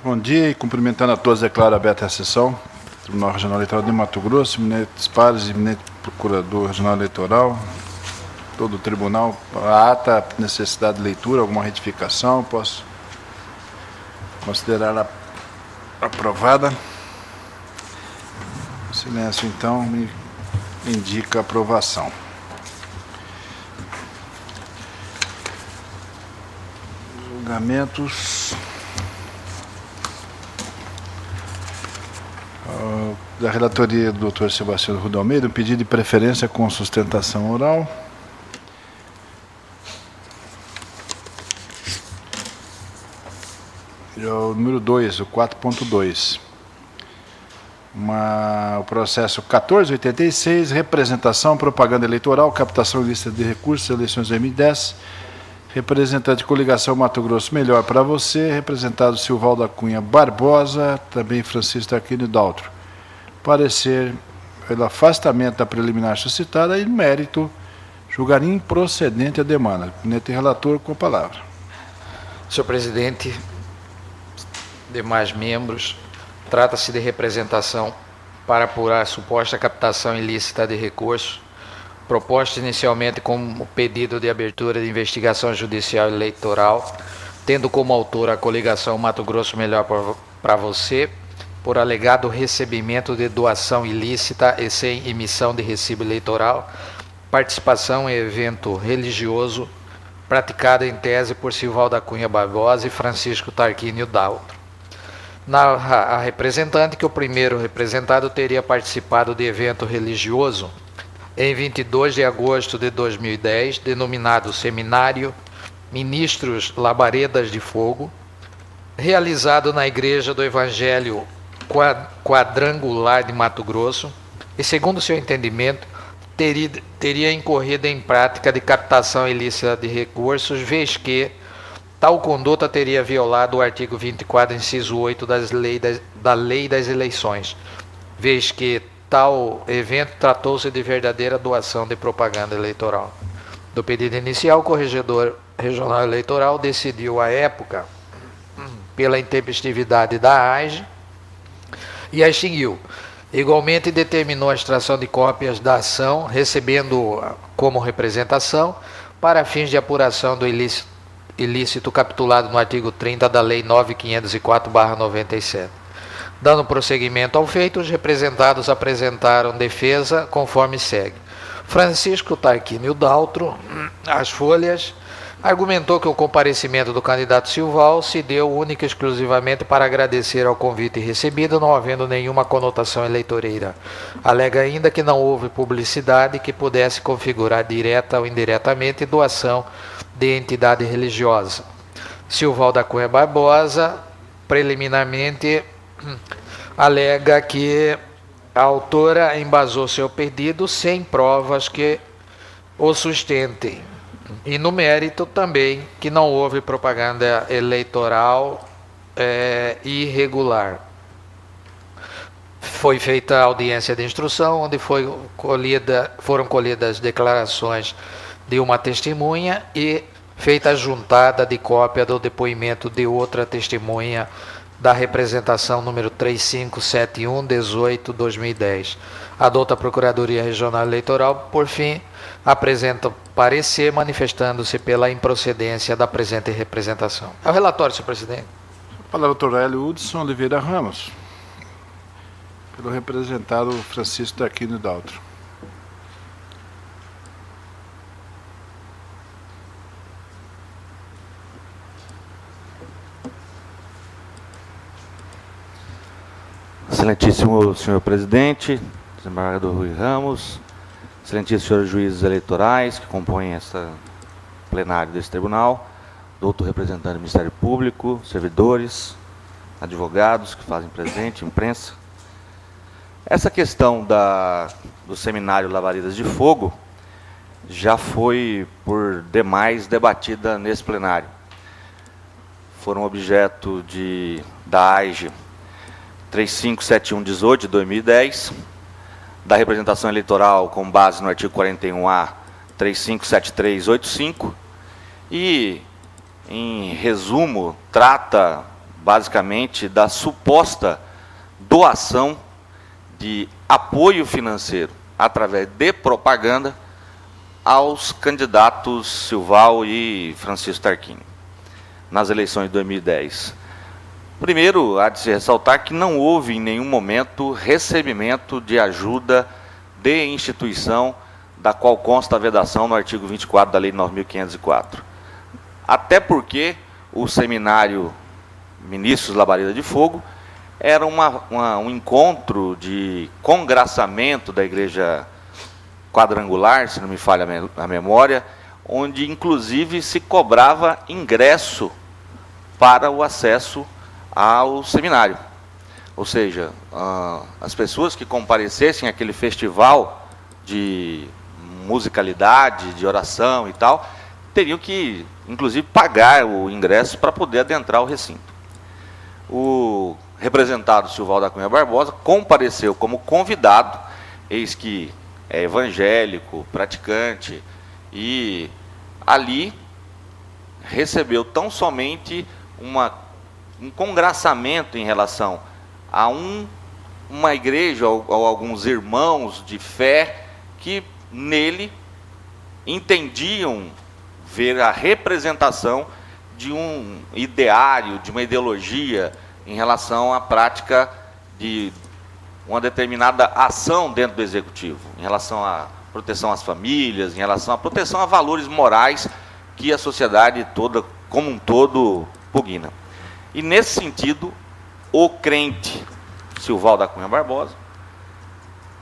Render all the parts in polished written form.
Bom dia e cumprimentando a todos, declaro aberta a sessão. Tribunal Regional Eleitoral de Mato Grosso, eminentes pares, eminente procurador regional eleitoral, todo o tribunal, a ata, necessidade de leitura, alguma retificação, posso considerá-la aprovada. O silêncio, então, me indica aprovação. Julgamentos da relatoria do Dr. Sebastião Ruda Almeida, um pedido de preferência com sustentação oral. E o número 2, o 4.2. O processo 1486, representação, propaganda eleitoral, captação ilícita de recursos, eleições 2010, representante coligação Mato Grosso Melhor para você, representado Silval da Cunha Barbosa, também Francisco Tarquínio Daltro. Parecer pelo afastamento da preliminar suscitada e mérito julgar improcedente a demanda. Eminente relator, com a palavra. Senhor presidente, demais membros, trata-se de representação para apurar suposta captação ilícita de recursos, proposta inicialmente como pedido de abertura de investigação judicial eleitoral, tendo como autor a coligação Mato Grosso Melhor para você, por alegado recebimento de doação ilícita e sem emissão de recibo eleitoral, participação em evento religioso, praticada em tese por Silval da Cunha Barbosa e Francisco Tarquínio Daltro. Narra a representante que o primeiro representado teria participado de evento religioso em 22 de agosto de 2010, denominado Seminário Ministros Labaredas de Fogo, realizado na Igreja do Evangelho Quadrangular de Mato Grosso, e, segundo seu entendimento, teria incorrido em prática de captação ilícita de recursos, vez que tal conduta teria violado o artigo 24, inciso 8 da Lei das Eleições, vez que tal evento tratou-se de verdadeira doação de propaganda eleitoral. Do pedido inicial, o Corregedor Regional Eleitoral decidiu, à época, pela intempestividade da AIGE, e a extinguiu. Igualmente, determinou a extração de cópias da ação, recebendo como representação, para fins de apuração do ilícito capitulado no artigo 30 da Lei 9.504/97. Dando prosseguimento ao feito, os representados apresentaram defesa conforme segue. Francisco Tarquínio Daltro, às folhas, argumentou que o comparecimento do candidato Silval se deu única e exclusivamente para agradecer ao convite recebido, não havendo nenhuma conotação eleitoreira. Alega ainda que não houve publicidade que pudesse configurar direta ou indiretamente doação de entidade religiosa. Silval da Cunha Barbosa, preliminarmente, alega que a autora embasou seu pedido sem provas que o sustentem. E no mérito também que não houve propaganda eleitoral irregular. Foi feita a audiência de instrução, onde foram colhidas declarações de uma testemunha e feita a juntada de cópia do depoimento de outra testemunha da representação número 3571/18/2010. Adota a Procuradoria Regional Eleitoral, por fim, apresenta parecer manifestando-se pela improcedência da presente representação. É o relatório, senhor presidente. A palavra ao doutor Hélio Hudson Oliveira Ramos, pelo representado Francisco Tarquínio Daltro. Excelentíssimo senhor presidente, desembargador Rui Ramos, excelentíssimos senhores juízes eleitorais que compõem esta plenário desse tribunal, doutor representante do Ministério Público, servidores, advogados que fazem presente, imprensa. Essa questão do seminário Labaredas de Fogo já foi por demais debatida nesse plenário. Foram objeto da AIGE 3571/18 de 2010, da representação eleitoral com base no artigo 41A 3573/85 e, em resumo, trata basicamente, da suposta doação de apoio financeiro através de propaganda aos candidatos Silval e Francisco Tarquínio nas eleições de 2010. Primeiro, há de se ressaltar que não houve em nenhum momento recebimento de ajuda de instituição da qual consta a vedação no artigo 24 da Lei 9.504. Até porque o seminário Ministros Labareda de Fogo era um encontro de congraçamento da Igreja Quadrangular, se não me falha a memória, onde inclusive se cobrava ingresso para o acesso ao seminário. Ou seja, as pessoas que comparecessem àquele festival de musicalidade, de oração e tal, teriam que, inclusive, pagar o ingresso para poder adentrar o recinto. O representado Silval da Cunha Barbosa compareceu como convidado, eis que é evangélico, praticante, e ali recebeu tão somente um congraçamento em relação a uma igreja ou alguns irmãos de fé que nele entendiam ver a representação de um ideário, de uma ideologia em relação à prática de uma determinada ação dentro do executivo, em relação à proteção às famílias, em relação à proteção a valores morais que a sociedade toda, como um todo, pugna. E nesse sentido, o crente Silval da Cunha Barbosa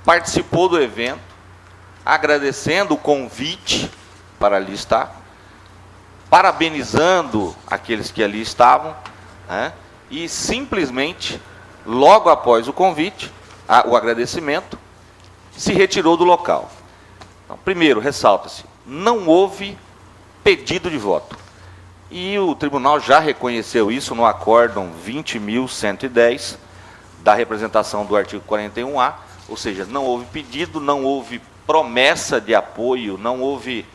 participou do evento, agradecendo o convite para ali estar, parabenizando aqueles que ali estavam, né, e simplesmente, logo após o convite, o agradecimento, se retirou do local. Então, primeiro, ressalta-se, não houve pedido de voto. E o tribunal já reconheceu isso no acórdão 20.110, da representação do artigo 41A, ou seja, não houve pedido, não houve promessa de apoio, não houve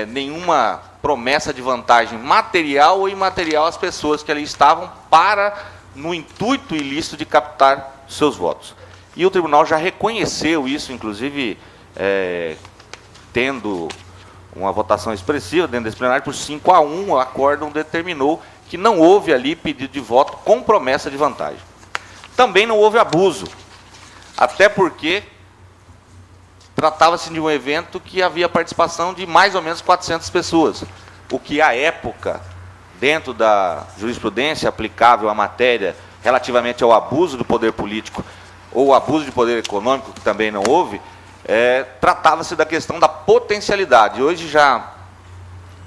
nenhuma promessa de vantagem material ou imaterial às pessoas que ali estavam no intuito ilícito de captar seus votos. E o tribunal já reconheceu isso, inclusive tendo uma votação expressiva dentro desse plenário, por 5-1, o acórdão determinou que não houve ali pedido de voto com promessa de vantagem. Também não houve abuso, até porque tratava-se de um evento que havia participação de mais ou menos 400 pessoas, o que à época, dentro da jurisprudência aplicável à matéria relativamente ao abuso do poder político ou abuso de poder econômico, que também não houve, tratava-se da questão da potencialidade. Hoje já,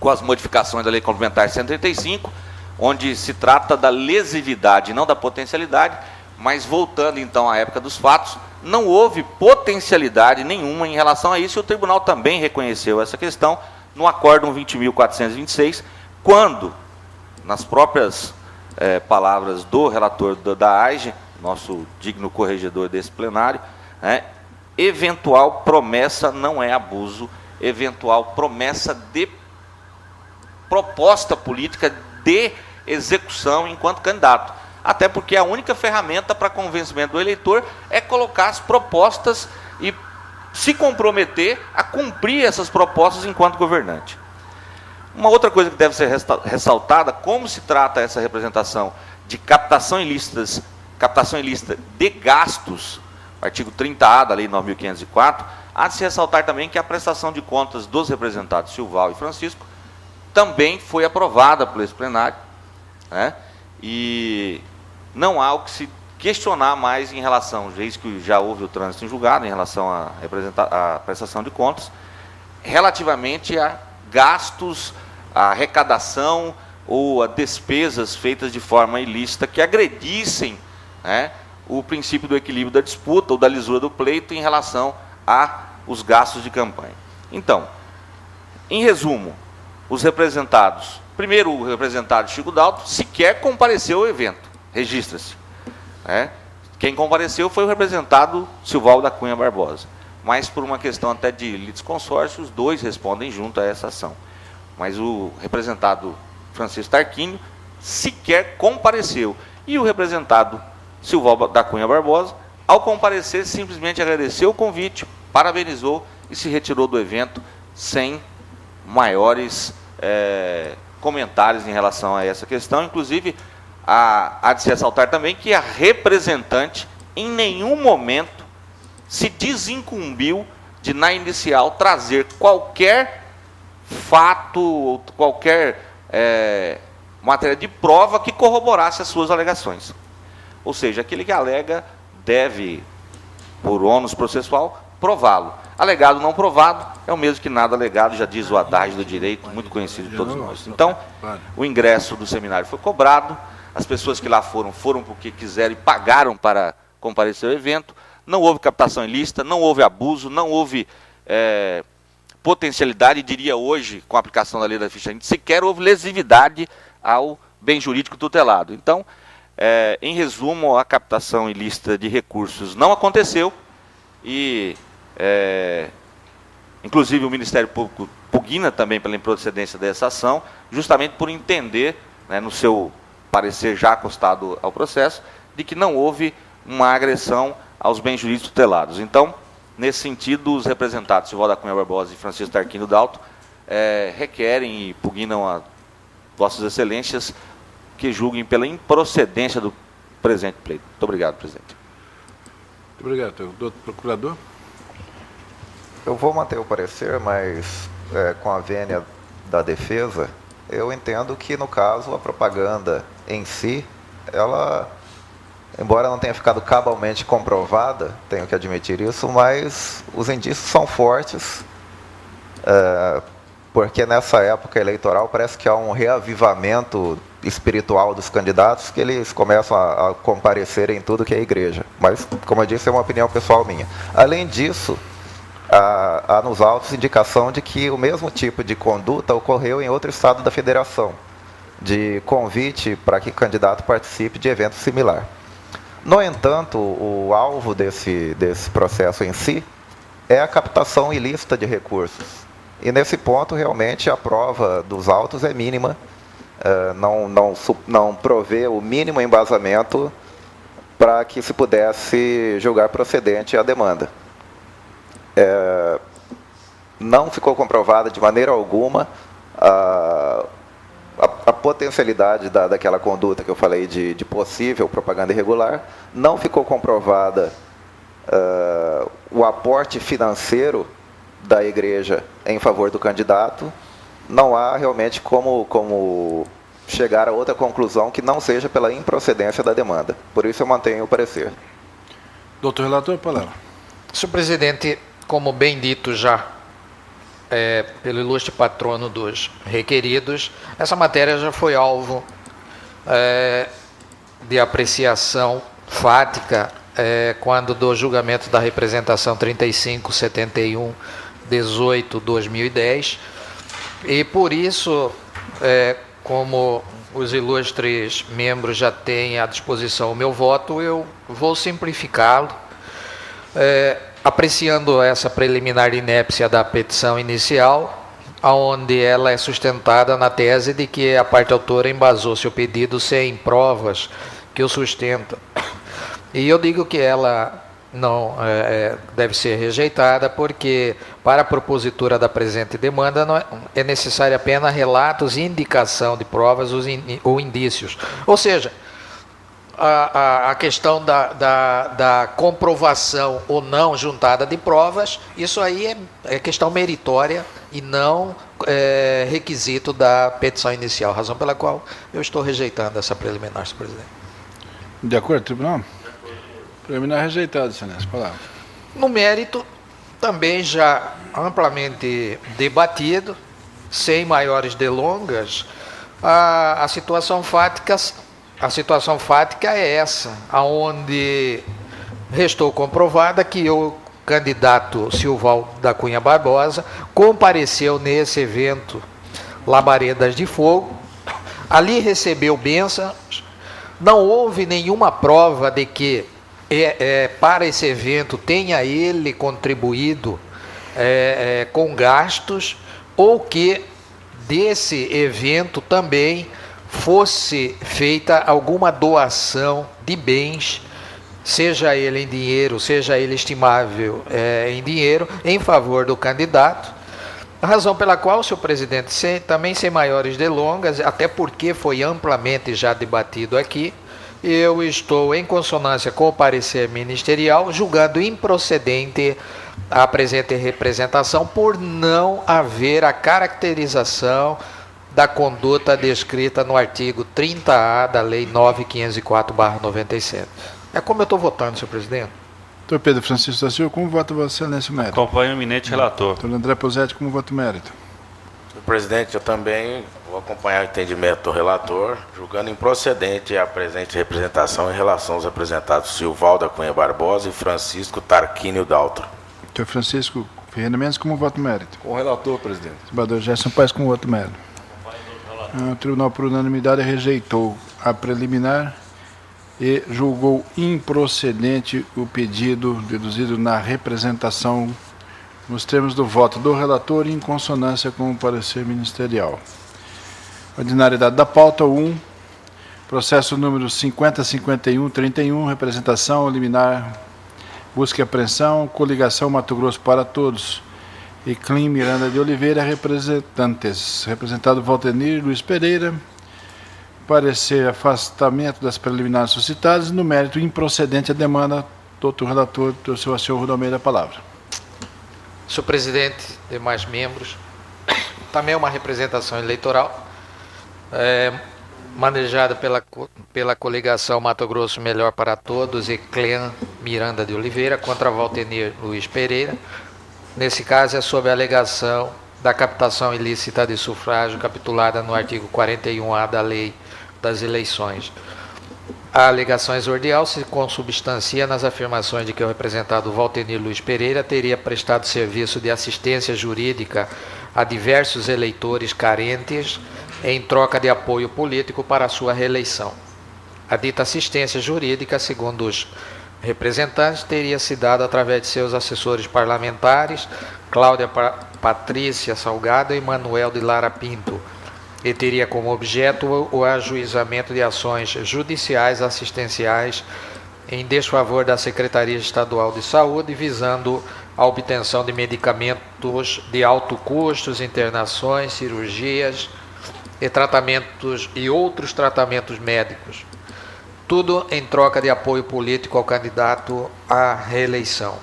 com as modificações da Lei Complementar 135, onde se trata da lesividade, não da potencialidade, mas voltando então à época dos fatos, não houve potencialidade nenhuma em relação a isso, e o tribunal também reconheceu essa questão no acórdão 20.426, quando, nas próprias palavras do relator da AIGE, nosso digno corregedor desse plenário, eventual promessa não é abuso, eventual promessa de proposta política de execução enquanto candidato. Até porque a única ferramenta para convencimento do eleitor é colocar as propostas e se comprometer a cumprir essas propostas enquanto governante. Uma outra coisa que deve ser ressaltada, como se trata essa representação de captação ilícita de gastos, artigo 30A da Lei 9.504, há de se ressaltar também que a prestação de contas dos representados Silval e Francisco também foi aprovada por esse plenário, e não há o que se questionar mais em relação, eis que já houve o trânsito em julgado, em relação à prestação de contas, relativamente a gastos, a arrecadação ou a despesas feitas de forma ilícita que agredissem o princípio do equilíbrio da disputa ou da lisura do pleito em relação aos gastos de campanha. Então, em resumo, os representados, primeiro o representado Chico Dalto sequer compareceu ao evento, registra-se. Quem compareceu foi o representado Silval da Cunha Barbosa, mas por uma questão até de litisconsórcio, os dois respondem junto a essa ação. Mas o representado Francisco Tarquínio sequer compareceu. E o representado Silval da Cunha Barbosa, ao comparecer, simplesmente agradeceu o convite, parabenizou e se retirou do evento sem maiores comentários em relação a essa questão. Inclusive, há de se ressaltar também que a representante em nenhum momento se desincumbiu de, na inicial, trazer qualquer fato, qualquer matéria de prova que corroborasse as suas alegações. Ou seja, aquele que alega deve, por ônus processual, prová-lo. Alegado não provado é o mesmo que nada alegado, já diz o adágio do direito, muito conhecido de todos nós. Então, o ingresso do seminário foi cobrado, as pessoas que lá foram porque quiseram e pagaram para comparecer ao evento, não houve captação ilícita, não houve abuso, não houve potencialidade, diria hoje, com a aplicação da lei da ficha índice, sequer houve lesividade ao bem jurídico tutelado. Então, em resumo, a captação ilícita de recursos não aconteceu e, inclusive, o Ministério Público pugna também pela improcedência dessa ação, justamente por entender, no seu parecer já acostado ao processo, de que não houve uma agressão aos bens jurídicos tutelados. Então, nesse sentido, os representados Silval da Cunha Barbosa e Francisco Tarquino Dalto requerem e pugnam a Vossas Excelências que julguem pela improcedência do presente pleito. Muito obrigado, presidente. Muito obrigado. Doutor Procurador? Eu vou manter o parecer, mas com a vênia da defesa, eu entendo que, no caso, a propaganda em si, ela, embora não tenha ficado cabalmente comprovada, tenho que admitir isso, mas os indícios são fortes, porque nessa época eleitoral parece que há um reavivamento espiritual dos candidatos, que eles começam a comparecer em tudo que é igreja. Mas, como eu disse, é uma opinião pessoal minha. Além disso, há nos autos indicação de que o mesmo tipo de conduta ocorreu em outro estado da federação, de convite para que o candidato participe de evento similar. No entanto, o alvo desse processo em si é a captação ilícita de recursos. E nesse ponto, realmente, a prova dos autos é mínima, não provê o mínimo embasamento para que se pudesse julgar procedente a demanda. Não ficou comprovada de maneira alguma a potencialidade daquela conduta que eu falei de possível propaganda irregular, não ficou comprovada o aporte financeiro da igreja em favor do candidato, não há realmente como chegar a outra conclusão que não seja pela improcedência da demanda. Por isso eu mantenho o parecer. Doutor Relator, palavra. Senhor presidente, como bem dito já pelo ilustre patrono dos requeridos, essa matéria já foi alvo de apreciação fática quando do julgamento da representação 3571/18/2010, e por isso, como os ilustres membros já têm à disposição o meu voto, eu vou simplificá-lo, apreciando essa preliminar inépcia da petição inicial, onde ela é sustentada na tese de que a parte autora embasou seu pedido sem provas que o sustentam. E eu digo que ela não deve ser rejeitada, porque para a propositura da presente demanda não é necessário apenas relatos e indicação de provas ou indícios. Ou seja, a questão da comprovação ou não juntada de provas, isso aí é questão meritória e não requisito da petição inicial, razão pela qual eu estou rejeitando essa preliminar, senhor presidente. De acordo, tribunal? Preliminar rejeitado, excelência. Palavra. No mérito, também já amplamente debatido, sem maiores delongas, a situação fática é essa, onde restou comprovada que o candidato Silval da Cunha Barbosa compareceu nesse evento Labaredas de Fogo, ali recebeu bênçãos, não houve nenhuma prova de que para esse evento tenha ele contribuído com gastos, ou que desse evento também fosse feita alguma doação de bens, seja ele em dinheiro, seja ele estimável em dinheiro, em favor do candidato. A razão pela qual, senhor presidente, também sem maiores delongas, até porque foi amplamente já debatido aqui, eu estou em consonância com o parecer ministerial, julgando improcedente a presente representação por não haver a caracterização da conduta descrita no artigo 30A da Lei 9.504/97. É como eu estou votando, senhor presidente. Doutor Pedro Francisco da Silva, como vota Vossa Excelência o mérito? Acompanho o eminente relator. Doutor André Posetti, como vota o mérito? Senhor presidente, eu também vou acompanhar o entendimento do relator, julgando improcedente a presente representação em relação aos representados Silvalda Cunha Barbosa e Francisco Tarquínio Daltro. Doutor Francisco Ferreira Mendes, como vota o mérito? Com o relator, presidente. Desembargador Gerson Paes, como vota o mérito? O tribunal, por unanimidade, rejeitou a preliminar e julgou improcedente o pedido deduzido na representação nos termos do voto do relator em consonância com o parecer ministerial. Ordinariedade da pauta 1, processo número 505131, representação liminar, busca e apreensão, coligação Mato Grosso para Todos e Clim Miranda de Oliveira, representantes. Representado Valtenir Luiz Pereira, parecer afastamento das preliminares suscitadas, no mérito improcedente a demanda, doutor relator, do senhor Aceu Almeida, a palavra. Senhor presidente, demais membros, também é uma representação eleitoral, manejada pela coligação Mato Grosso Melhor para Todos e Clean Miranda de Oliveira contra Valtenir Luiz Pereira. Nesse caso é sob a alegação da captação ilícita de sufrágio capitulada no artigo 41A da Lei das Eleições. A alegação exordial se consubstancia nas afirmações de que o representado Valtenir Luiz Pereira teria prestado serviço de assistência jurídica a diversos eleitores carentes em troca de apoio político para a sua reeleição. A dita assistência jurídica, segundo os representantes, teria se dado através de seus assessores parlamentares, Cláudia Patrícia Salgado e Manuel de Lara Pinto, e teria como objeto o ajuizamento de ações judiciais assistenciais em desfavor da Secretaria Estadual de Saúde, visando a obtenção de medicamentos de alto custo, internações, cirurgias e tratamentos e outros tratamentos médicos. Tudo em troca de apoio político ao candidato à reeleição.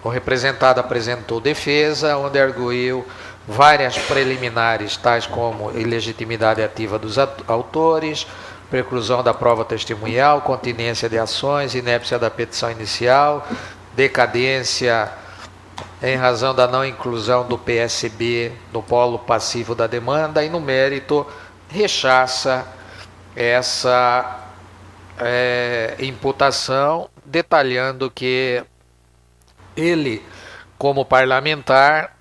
O representado apresentou defesa, onde arguiu várias preliminares, tais como ilegitimidade ativa dos autores, preclusão da prova testemunhal, continência de ações, inépcia da petição inicial, decadência em razão da não inclusão do PSB no polo passivo da demanda e, no mérito, rechaça essa imputação, detalhando que ele, como parlamentar,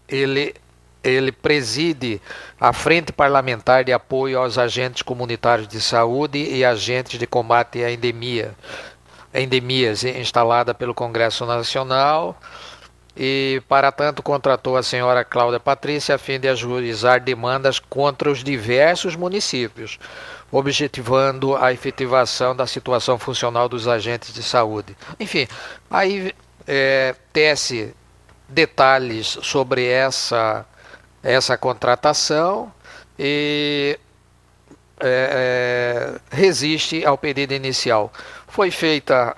ele preside a Frente Parlamentar de Apoio aos Agentes Comunitários de Saúde e Agentes de Combate a Endemias, instalada pelo Congresso Nacional, e, para tanto, contratou a senhora Cláudia Patrícia a fim de ajuizar demandas contra os diversos municípios, objetivando a efetivação da situação funcional dos agentes de saúde. Enfim, aí tece detalhes sobre essa contratação e resiste ao pedido inicial. Foi feita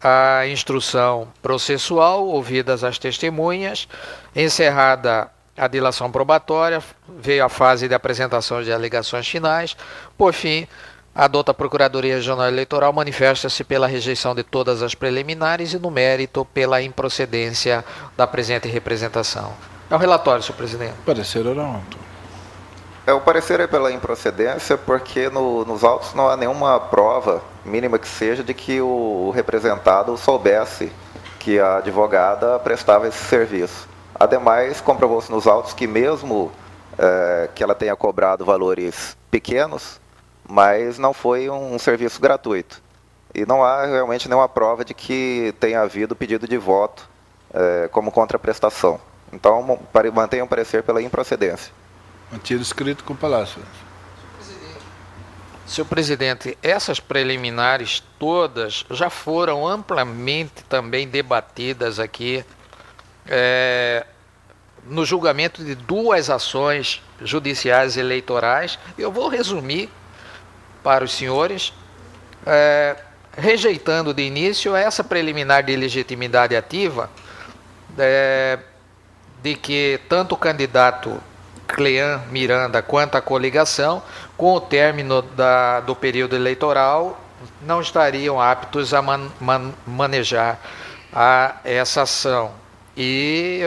a instrução processual, ouvidas as testemunhas, encerrada a dilação probatória, veio a fase de apresentação de alegações finais. Por fim, a dota Procuradoria Regional Eleitoral manifesta-se pela rejeição de todas as preliminares e, no mérito, pela improcedência da presente representação. É o relatório, senhor presidente. Parecer oral. O parecer é pela improcedência porque nos autos não há nenhuma prova, mínima que seja, de que o representado soubesse que a advogada prestava esse serviço. Ademais, comprovou-se nos autos que mesmo que ela tenha cobrado valores pequenos, mas não foi um serviço gratuito. E não há realmente nenhuma prova de que tenha havido pedido de voto como contraprestação. Então, mantenha o parecer pela improcedência. Mantido escrito com palavras. Senhor presidente, essas preliminares todas já foram amplamente também debatidas aqui no julgamento de 2 ações judiciais eleitorais. Eu vou resumir para os senhores, rejeitando de início essa preliminar de legitimidade ativa, de que tanto o candidato Clean Miranda quanto a coligação, com o término do período eleitoral, não estariam aptos a manejar essa ação. E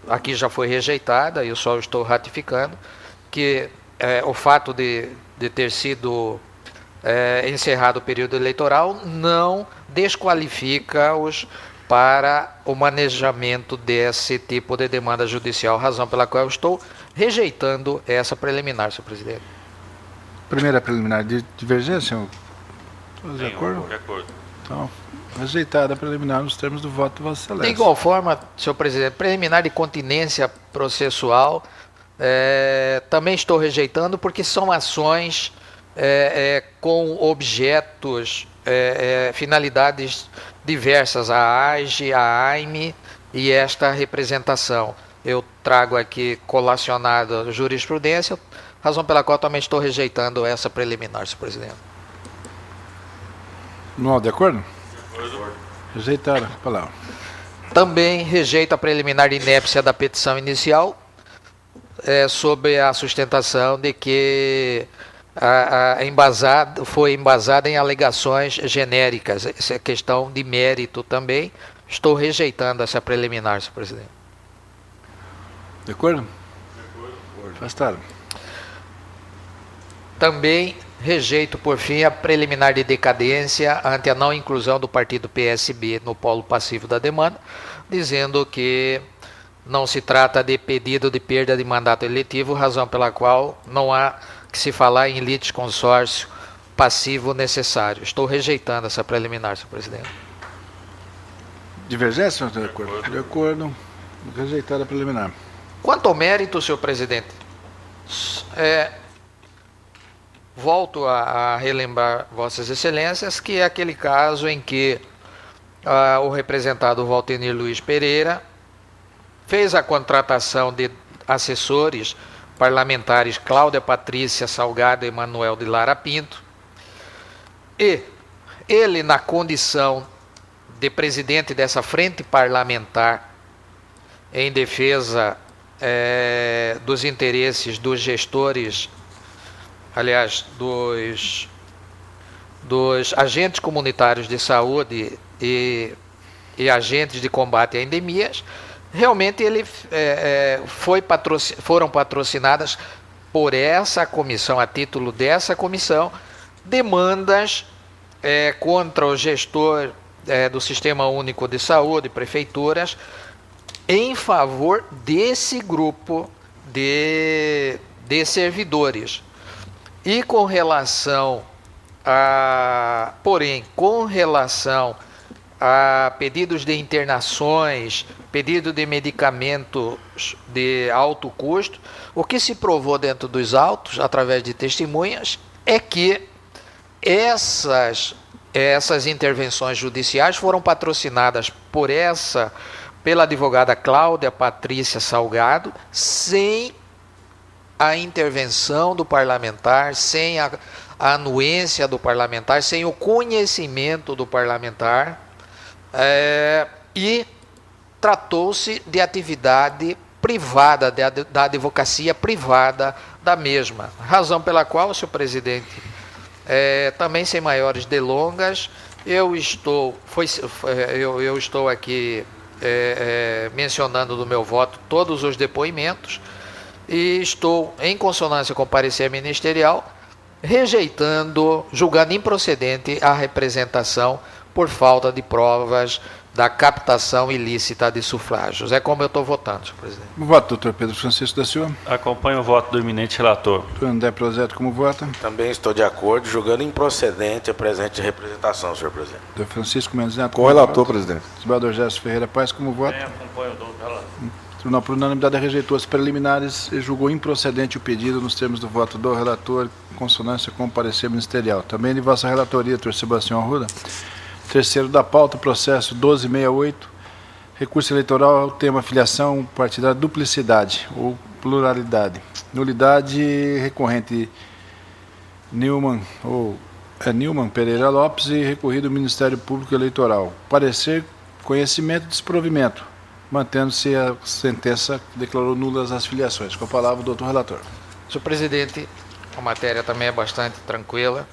aqui já foi rejeitada, eu só estou ratificando, que o fato de ter sido encerrado o período eleitoral não desqualifica-os para o manejamento desse tipo de demanda judicial, razão pela qual eu estou rejeitando essa preliminar, senhor presidente. Primeira preliminar de divergência, senhor? Todos de acordo? De acordo. Então, rejeitada a preliminar nos termos do voto do Vossa Excelência. De igual forma, senhor presidente, preliminar de continência processual, também estou rejeitando porque são ações com objetos, finalidades diversas, a AGE, a AIME e esta representação. Eu trago aqui colacionado a jurisprudência, razão pela qual também estou rejeitando essa preliminar, senhor presidente. Não, de acordo? De acordo. Rejeitada a palavra. Também rejeito a preliminar de inépcia da petição inicial, sob a sustentação de que foi embasada em alegações genéricas. Essa é questão de mérito também. Estou rejeitando essa preliminar, senhor presidente. De acordo? De acordo. Afastado. Também rejeito, por fim, a preliminar de decadência ante a não inclusão do partido PSB no polo passivo da demanda, dizendo que não se trata de pedido de perda de mandato eletivo, razão pela qual não há que se falar em litisconsórcio passivo necessário. Estou rejeitando essa preliminar, senhor presidente. Divergência, senhor? De acordo. De acordo. Rejeitada a preliminar. Quanto ao mérito, senhor presidente, volto a relembrar vossas excelências que é aquele caso em que o representado Valtenir Luiz Pereira fez a contratação de assessores parlamentares Cláudia Patrícia Salgado e Manuel de Lara Pinto, e ele, na condição de presidente dessa frente parlamentar em defesa dos interesses dos gestores, aliás, dos agentes comunitários de saúde e agentes de combate a endemias, realmente foram patrocinadas por essa comissão, a título dessa comissão, demandas contra o gestor do Sistema Único de Saúde, prefeituras, em favor desse grupo de servidores. E com relação a pedidos de internações, pedido de medicamentos de alto custo, o que se provou dentro dos autos, através de testemunhas, é que essas intervenções judiciais foram patrocinadas pela advogada Cláudia Patrícia Salgado, sem a intervenção do parlamentar, sem a anuência do parlamentar, sem o conhecimento do parlamentar, e tratou-se de atividade privada, da advocacia privada da mesma. Razão pela qual, senhor presidente, também sem maiores delongas, eu estou aqui mencionando do meu voto todos os depoimentos e estou, em consonância com o parecer ministerial, rejeitando, julgando improcedente a representação por falta de provas da captação ilícita de sufrágios. É como eu estou votando, senhor presidente. Como vota, doutor Pedro Francisco da Silva? Acompanho o voto do eminente relator. Doutor André Prozeto, como vota? Também estou de acordo, julgando improcedente a presente representação, senhor presidente. Doutor Francisco Mendes Neto, Com o relator, presidente. Desembargador Gerson Ferreira Paz, como vota? Também acompanho o doutor relator. O tribunal, por unanimidade, rejeitou as preliminares e julgou improcedente o pedido nos termos do voto do relator, em consonância com o parecer ministerial. Também de vossa relatoria, Dr. Sebastião Arruda. Terceiro da pauta, processo 1268, recurso eleitoral, tema filiação partidária, duplicidade ou pluralidade. Nulidade recorrente Nilman Pereira Lopes e recorrido Ministério Público Eleitoral. Parecer, conhecimento e desprovimento, mantendo-se a sentença que declarou nulas as filiações. Com a palavra o doutor relator. Senhor presidente, a matéria também é bastante tranquila.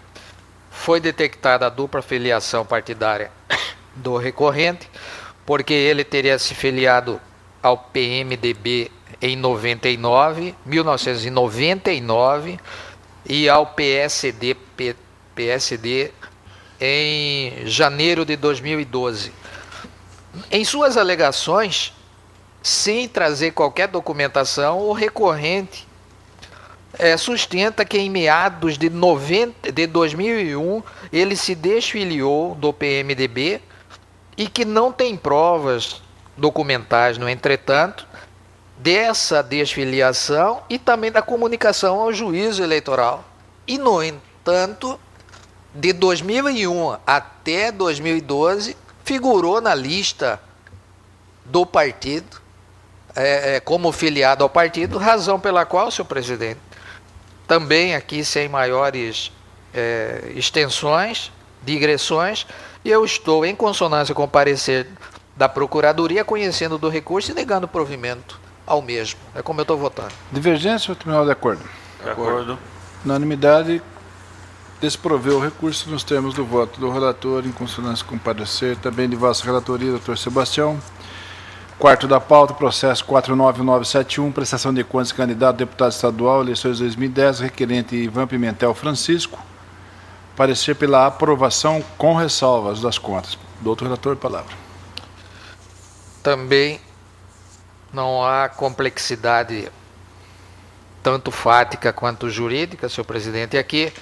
Foi detectada a dupla filiação partidária do recorrente, porque ele teria se filiado ao PMDB em 1999 e ao PSD em janeiro de 2012. Em suas alegações, sem trazer qualquer documentação, o recorrente sustenta que em meados de 2001 ele se desfiliou do PMDB e que não tem provas documentais, no entretanto, dessa desfiliação e também da comunicação ao juízo eleitoral. E, no entanto, de 2001 até 2012, figurou na lista do partido, como filiado ao partido, razão pela qual, senhor presidente, também aqui sem maiores extensões, digressões, eu estou em consonância com o parecer da Procuradoria, conhecendo do recurso e negando provimento ao mesmo. É como eu estou votando. Divergência ou tribunal de acordo? De acordo. Unanimidade, desproveu o recurso nos termos do voto do relator, em consonância com o parecer também de vossa relatoria, doutor Sebastião. Quarto da pauta, processo 49971, prestação de contas de candidato a deputado estadual, eleições 2010, requerente Ivan Pimentel Francisco. Parecer pela aprovação com ressalvas das contas. Doutor relator, palavra. Também não há complexidade tanto fática quanto jurídica, senhor presidente. Aqui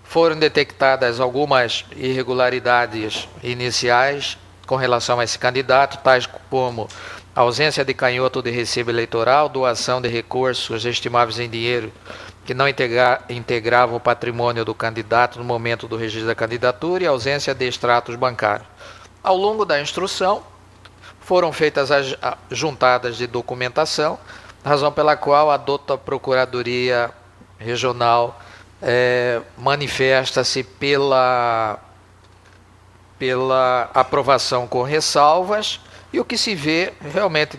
foram detectadas algumas irregularidades iniciais com relação a esse candidato, tais como ausência de canhoto de recibo eleitoral, doação de recursos estimáveis em dinheiro que não integravam o patrimônio do candidato no momento do registro da candidatura e ausência de extratos bancários. Ao longo da instrução, foram feitas as juntadas de documentação, razão pela qual a douta Procuradoria Regional manifesta-se pela aprovação com ressalvas, e o que se vê realmente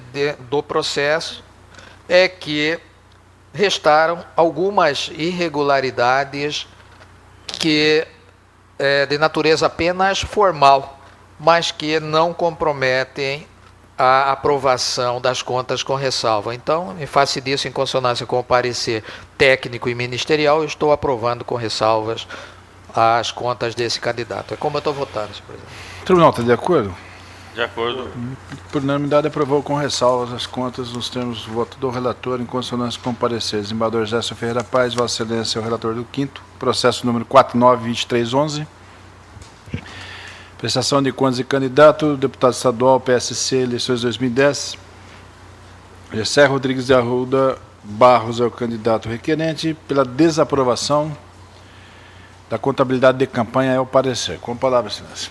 do processo é que restaram algumas irregularidades que de natureza apenas formal, mas que não comprometem a aprovação das contas com ressalva. Então, em face disso, em consonância com o parecer técnico e ministerial, eu estou aprovando com ressalvas as contas desse candidato. É como eu estou votando, senhor presidente. O tribunal está de acordo? De acordo. Por unanimidade, aprovou com ressalvas as contas nos termos do voto do relator, em consonância com o parecer. Desembargador Gerson Ferreira Paz, Vossa Excelência, o relator do quinto, processo número 492311. Prestação de contas de candidato, deputado estadual, PSC, eleições 2010. Gessé Rodrigues de Arruda Barros é o candidato requerente. Pela desaprovação da contabilidade de campanha é o parecer. Com a palavra, excelência.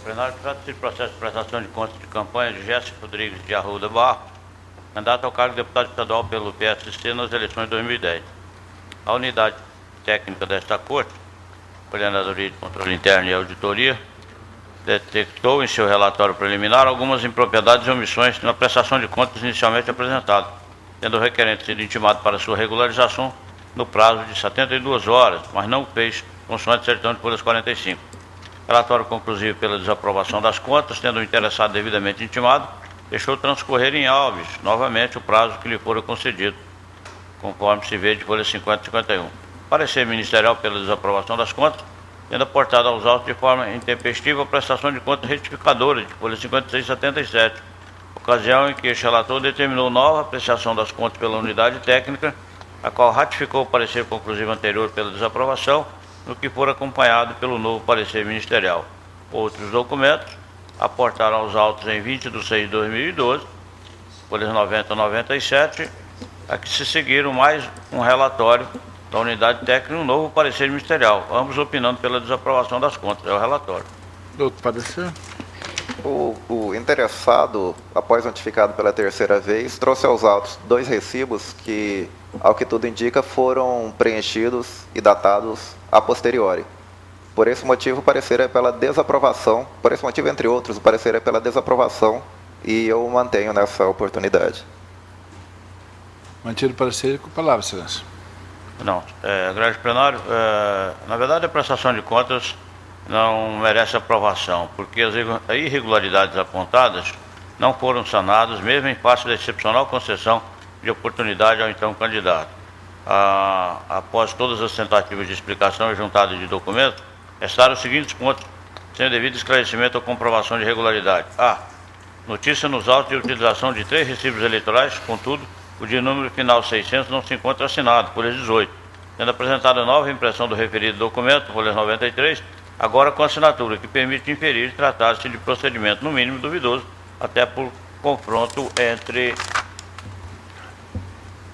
Plenário, trata-se de processo de prestação de contas de campanha de Gessé Rodrigues de Arruda Barros, candidato ao cargo de deputado estadual pelo PSC nas eleições de 2010. A unidade técnica desta Corte, Coordenadoria de Controle Interno e Auditoria, detectou em seu relatório preliminar algumas impropriedades e omissões na prestação de contas inicialmente apresentada, tendo o requerente sido intimado para sua regularização no prazo de 72 horas, mas não o fez, consoante certidão de folhas 45. Relatório conclusivo pela desaprovação das contas, tendo o interessado devidamente intimado, deixou transcorrer em autos novamente o prazo que lhe fora concedido, conforme se vê de folha 50 e 51. Parecer ministerial pela desaprovação das contas, tendo aportado aos autos de forma intempestiva a prestação de contas retificadora de folha 56 e 77, ocasião em que este relator determinou nova apreciação das contas pela unidade técnica, a qual ratificou o parecer conclusivo anterior pela desaprovação, no que for acompanhado pelo novo parecer ministerial. Outros documentos aportaram aos autos em 20 de 6 de 2012 folhas 90 e 97, a que se seguiram mais um relatório da unidade técnica e um novo parecer ministerial, ambos opinando pela desaprovação das contas. É o relatório. Outro parecer? O interessado, após notificado pela terceira vez, trouxe aos autos 2 recibos que, ao que tudo indica, foram preenchidos e datados a posteriori. Por esse motivo, o parecer é pela desaprovação, por esse motivo, entre outros, o parecer é pela desaprovação e eu o mantenho nessa oportunidade. Mantido o parecer, com a palavra, excelência. Não, grande plenário, na verdade a prestação de contas não merece aprovação, porque as irregularidades apontadas não foram sanadas, mesmo em face da excepcional concessão de oportunidade ao então candidato. Após todas as tentativas de explicação e juntada de documentos, restaram os seguintes pontos, sem devido esclarecimento ou comprovação de irregularidade. Notícia nos autos de utilização de 3 recibos eleitorais, contudo, o de número final 600 não se encontra assinado, folha 18, sendo apresentada nova impressão do referido documento, folha 93, agora com assinatura, que permite inferir tratar-se de procedimento, no mínimo, duvidoso, até por confronto entre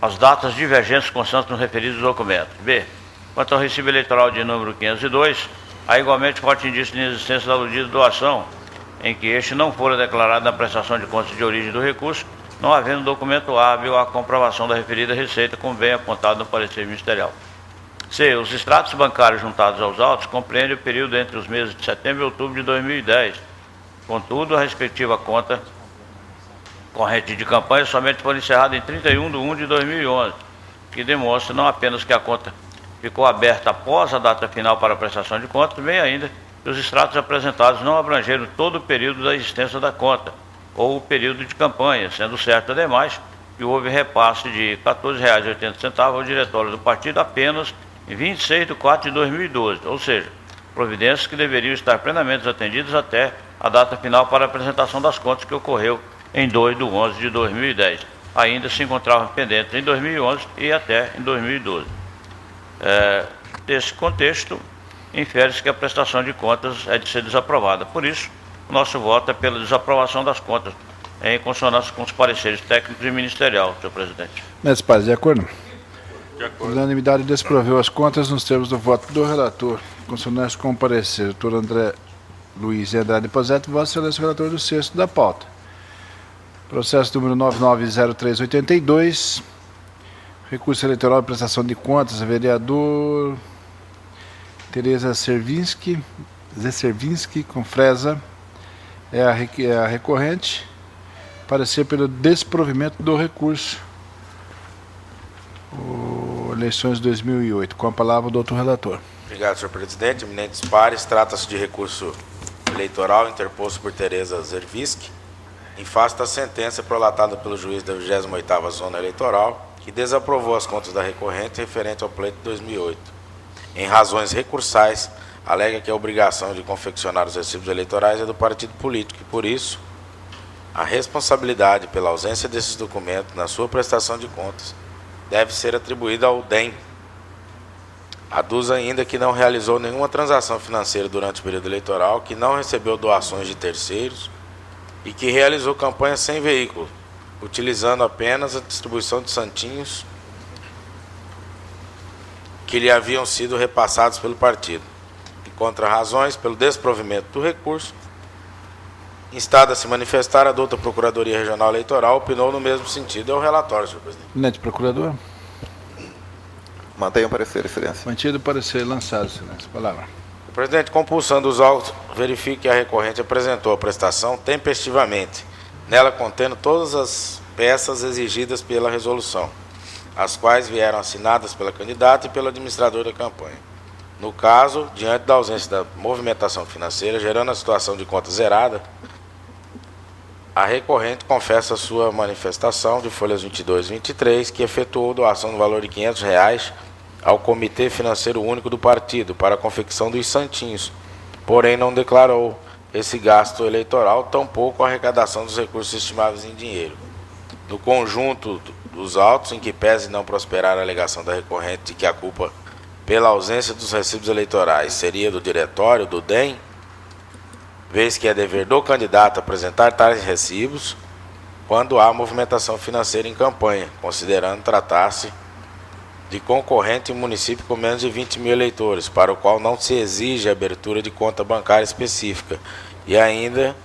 as datas divergentes constantes nos referidos documentos. B. Quanto ao recibo eleitoral de número 502, há igualmente forte indício de inexistência da aludida doação, em que este não fora declarado na prestação de contas de origem do recurso, não havendo documento hábil à comprovação da referida receita, como bem apontado no parecer ministerial. C. Os extratos bancários juntados aos autos compreendem o período entre os meses de setembro e outubro de 2010. Contudo, a respectiva conta corrente de campanha somente foi encerrada em 31/1/2011, que demonstra não apenas que a conta ficou aberta após a data final para a prestação de contas, bem ainda que os extratos apresentados não abrangeram todo o período da existência da conta, ou o período de campanha, sendo certo, ademais, que houve repasse de R$ 14,80 ao diretório do partido apenas em 26/4/2012, ou seja, providências que deveriam estar plenamente atendidas até a data final para a apresentação das contas, que ocorreu em 2/11/2010. Ainda se encontravam pendentes em 2011 e até em 2012. Nesse contexto, infere-se que a prestação de contas é de ser desaprovada. Por isso, o nosso voto é pela desaprovação das contas, em consonância com os pareceres técnicos e ministerial, senhor presidente. Mestres pares, de acordo? De acordo. Unanimidade desproveu as contas nos termos do voto do relator, em consonância com o parecer. Doutor André Luiz e Andrade Posetti, vossa excelência, relator do 6º da pauta. Processo número 990382, recurso eleitoral de prestação de contas, vereador Tereza Servinski, com Fresa, é a recorrente, parecer pelo desprovimento do recurso. Eleições 2008. Com a palavra o doutor relator. Obrigado, senhor presidente. Eminentes pares, trata-se de recurso eleitoral interposto por Tereza Servinski, em face da sentença prolatada pelo juiz da 28ª Zona Eleitoral, que desaprovou as contas da recorrente referente ao pleito de 2008. Em razões recursais, alega que a obrigação de confeccionar os recibos eleitorais é do partido político e, por isso, a responsabilidade pela ausência desses documentos na sua prestação de contas deve ser atribuída ao DEM. Aduz ainda que não realizou nenhuma transação financeira durante o período eleitoral, que não recebeu doações de terceiros e que realizou campanha sem veículo, utilizando apenas a distribuição de santinhos que lhe haviam sido repassados pelo partido. E contra razões pelo desprovimento do recurso, instada a se manifestar, a douta Procuradoria Regional Eleitoral opinou no mesmo sentido. É o relatório, senhor presidente. Eminente procurador. Mantenha o parecer, excelência. Mantido o parecer, lançado, excelência. Palavra. Presidente, compulsando os autos, verifique que a recorrente apresentou a prestação tempestivamente, nela contendo todas as peças exigidas pela resolução, as quais vieram assinadas pela candidata e pelo administrador da campanha. No caso, diante da ausência da movimentação financeira, gerando a situação de conta zerada, a recorrente confessa a sua manifestação de folhas 22 e 23, que efetuou doação no valor de R$ 500 ao Comitê Financeiro Único do Partido para a confecção dos santinhos, porém não declarou esse gasto eleitoral, tampouco a arrecadação dos recursos estimáveis em dinheiro. No conjunto dos autos, em que pese não prosperar a alegação da recorrente de que a culpa pela ausência dos recibos eleitorais seria do diretório do DEM, vez que é dever do candidato apresentar tais recibos, quando há movimentação financeira em campanha, considerando tratar-se de concorrente em município com menos de 20 mil eleitores, para o qual não se exige a abertura de conta bancária específica, e ainda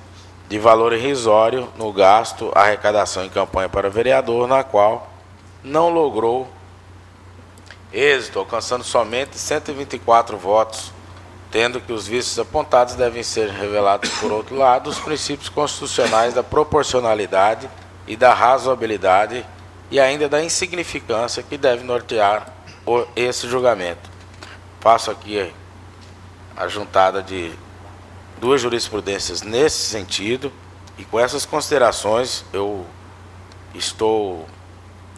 de valor irrisório no gasto arrecadação em campanha para vereador, na qual não logrou êxito, alcançando somente 124 votos, tendo que os vícios apontados devem ser revelados, por outro lado, os princípios constitucionais da proporcionalidade e da razoabilidade e ainda da insignificância que deve nortear esse julgamento. Faço aqui a juntada de duas jurisprudências nesse sentido, e com essas considerações eu estou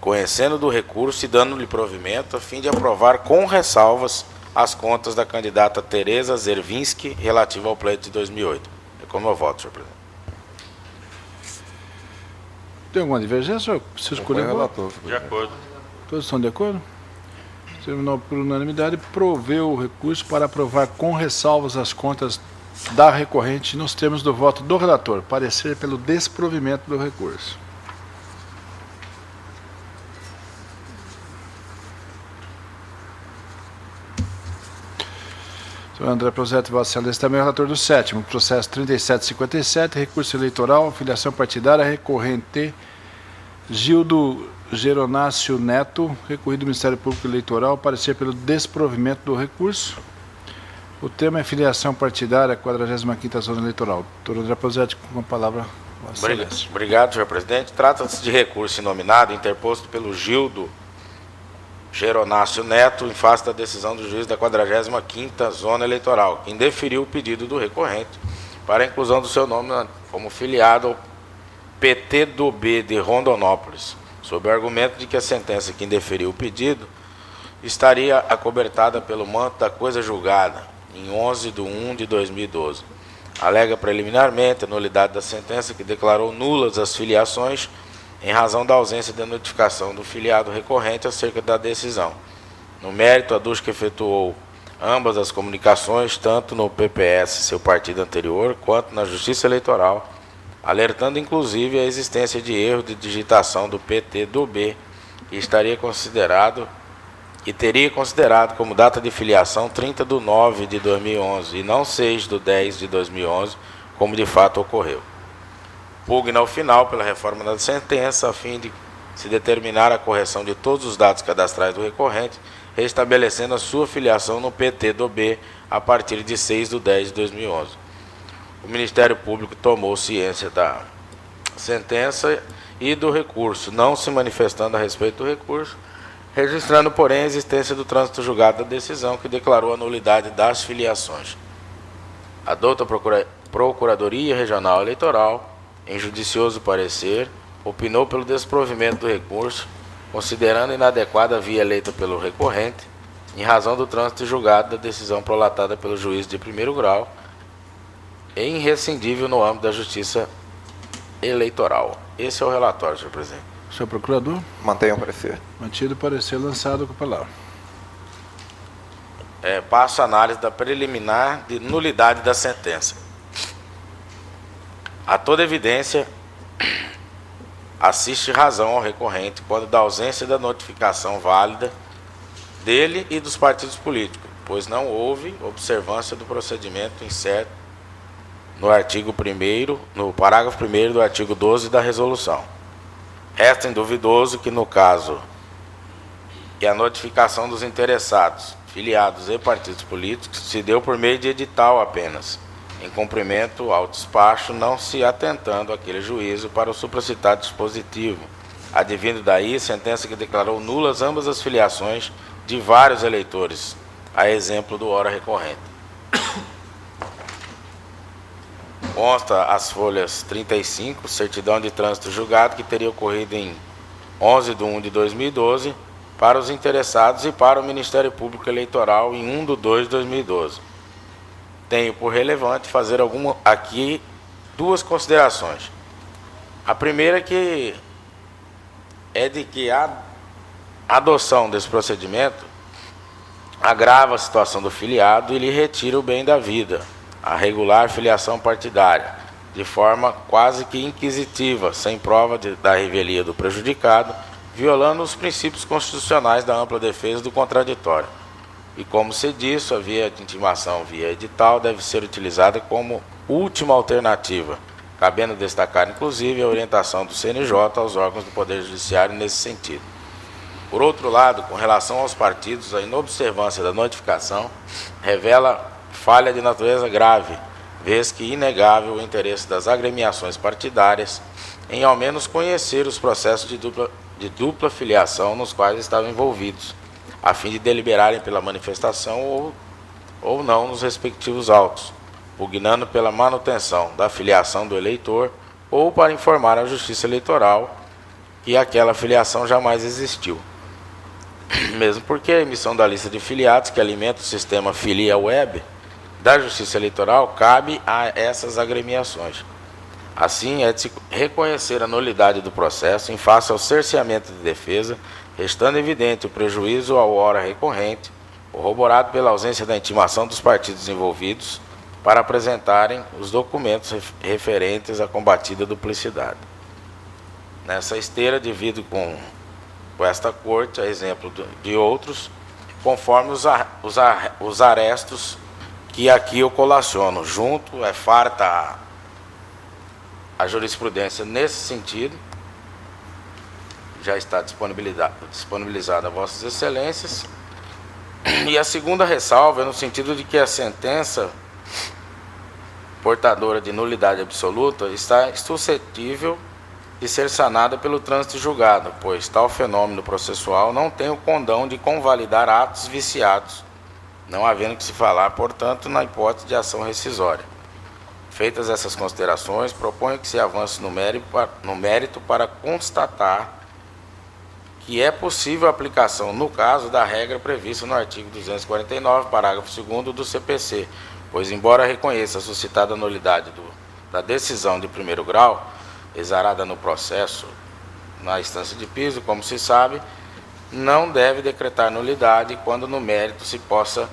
conhecendo do recurso e dando-lhe provimento a fim de aprovar com ressalvas as contas da candidata Tereza Zervinski relativa ao pleito de 2008. É como eu voto, senhor presidente. Tem alguma divergência? Você escolheu o relator. De acordo. Todos estão de acordo? Terminou por unanimidade, proveu o recurso para aprovar com ressalvas as contas da recorrente nos termos do voto do relator. Parecer pelo desprovimento do recurso. Senhor André Prosetti, Vossa Excelência, também é o relator do sétimo, processo 3757, recurso eleitoral, filiação partidária, recorrente Gildo Geronácio Neto, recorrido do Ministério Público Eleitoral, parecer pelo desprovimento do recurso. O tema é filiação partidária, 45ª Zona Eleitoral. Doutor André Prosetti, com a palavra, Vossa Excelência. Obrigado, senhor presidente. Trata-se de recurso inominado interposto pelo Gildo Geronácio Neto, em face da decisão do juiz da 45ª Zona Eleitoral, que indeferiu o pedido do recorrente para a inclusão do seu nome como filiado ao PT-DOB de Rondonópolis, sob o argumento de que a sentença que indeferiu o pedido estaria acobertada pelo manto da coisa julgada, em 11/1/2012. Alega preliminarmente a nulidade da sentença que declarou nulas as filiações em razão da ausência de notificação do filiado recorrente acerca da decisão. No mérito, aduz que efetuou ambas as comunicações, tanto no PPS, seu partido anterior, quanto na Justiça Eleitoral, alertando inclusive a existência de erro de digitação do PT-DOB, que teria considerado como data de filiação 30/9/2011 e não 6/10/2011, como de fato ocorreu. Pugna ao final pela reforma da sentença, a fim de se determinar a correção de todos os dados cadastrais do recorrente, restabelecendo a sua filiação no PT-DOB a partir de 6/10/2011. O Ministério Público tomou ciência da sentença e do recurso, não se manifestando a respeito do recurso, registrando, porém, a existência do trânsito julgado da decisão que declarou a nulidade das filiações. A douta Procuradoria Regional Eleitoral, em judicioso parecer, opinou pelo desprovimento do recurso, considerando inadequada a via eleita pelo recorrente, em razão do trânsito julgado da decisão prolatada pelo juiz de primeiro grau, e imrescindível no âmbito da justiça eleitoral. Esse é o relatório, senhor presidente. Senhor Procurador? Mantenha o parecer. Mantido o parecer, lançado com a palavra. Passo a análise da preliminar de nulidade da sentença. A toda evidência, assiste razão ao recorrente quando da ausência da notificação válida dele e dos partidos políticos, pois não houve observância do procedimento incerto no artigo 1º, no parágrafo 1º do artigo 12 da resolução. Resta induvidoso que, no caso que a notificação dos interessados, filiados e partidos políticos se deu por meio de edital apenas, em cumprimento ao despacho, não se atentando aquele juízo para o supracitado dispositivo, advindo daí sentença que declarou nulas ambas as filiações de vários eleitores, a exemplo do ora recorrente. Consta as folhas 35, certidão de trânsito julgado, que teria ocorrido em 11/1/2012, para os interessados e para o Ministério Público Eleitoral em 1/2/2012. Tenho por relevante fazer aqui duas considerações. A primeira é de que a adoção desse procedimento agrava a situação do filiado e lhe retira o bem da vida, a regular filiação partidária, de forma quase que inquisitiva, sem prova da revelia do prejudicado, violando os princípios constitucionais da ampla defesa do contraditório. E como se disse, a via de intimação via edital deve ser utilizada como última alternativa, cabendo destacar, inclusive, a orientação do CNJ aos órgãos do Poder Judiciário nesse sentido. Por outro lado, com relação aos partidos, a inobservância da notificação revela falha de natureza grave, vez que inegável o interesse das agremiações partidárias em ao menos conhecer os processos de dupla filiação nos quais estavam envolvidos, a fim de deliberarem pela manifestação ou não nos respectivos autos, pugnando pela manutenção da filiação do eleitor ou para informar à Justiça Eleitoral que aquela filiação jamais existiu. Mesmo porque a emissão da lista de filiados que alimenta o sistema Filia Web da Justiça Eleitoral cabe a essas agremiações. Assim, é de se reconhecer a nulidade do processo em face ao cerceamento de defesa, restando evidente o prejuízo ao hora recorrente, corroborado pela ausência da intimação dos partidos envolvidos para apresentarem os documentos referentes à combatida duplicidade. Nessa esteira, divido com esta Corte, a exemplo de outros, conforme os arestos que aqui eu colaciono. Junto, é farta a jurisprudência nesse sentido, já está disponibilizada a Vossas Excelências. E a segunda ressalva é no sentido de que a sentença portadora de nulidade absoluta está suscetível de ser sanada pelo trânsito julgado, pois tal fenômeno processual não tem o condão de convalidar atos viciados, não havendo que se falar, portanto, na hipótese de ação rescisória. Feitas essas considerações, proponho que se avance no mérito para constatar que é possível a aplicação, no caso, da regra prevista no artigo 249, parágrafo 2º do CPC, pois, embora reconheça a suscitada nulidade da decisão de primeiro grau, exarada no processo na instância de piso, como se sabe, não deve decretar nulidade quando no mérito se possa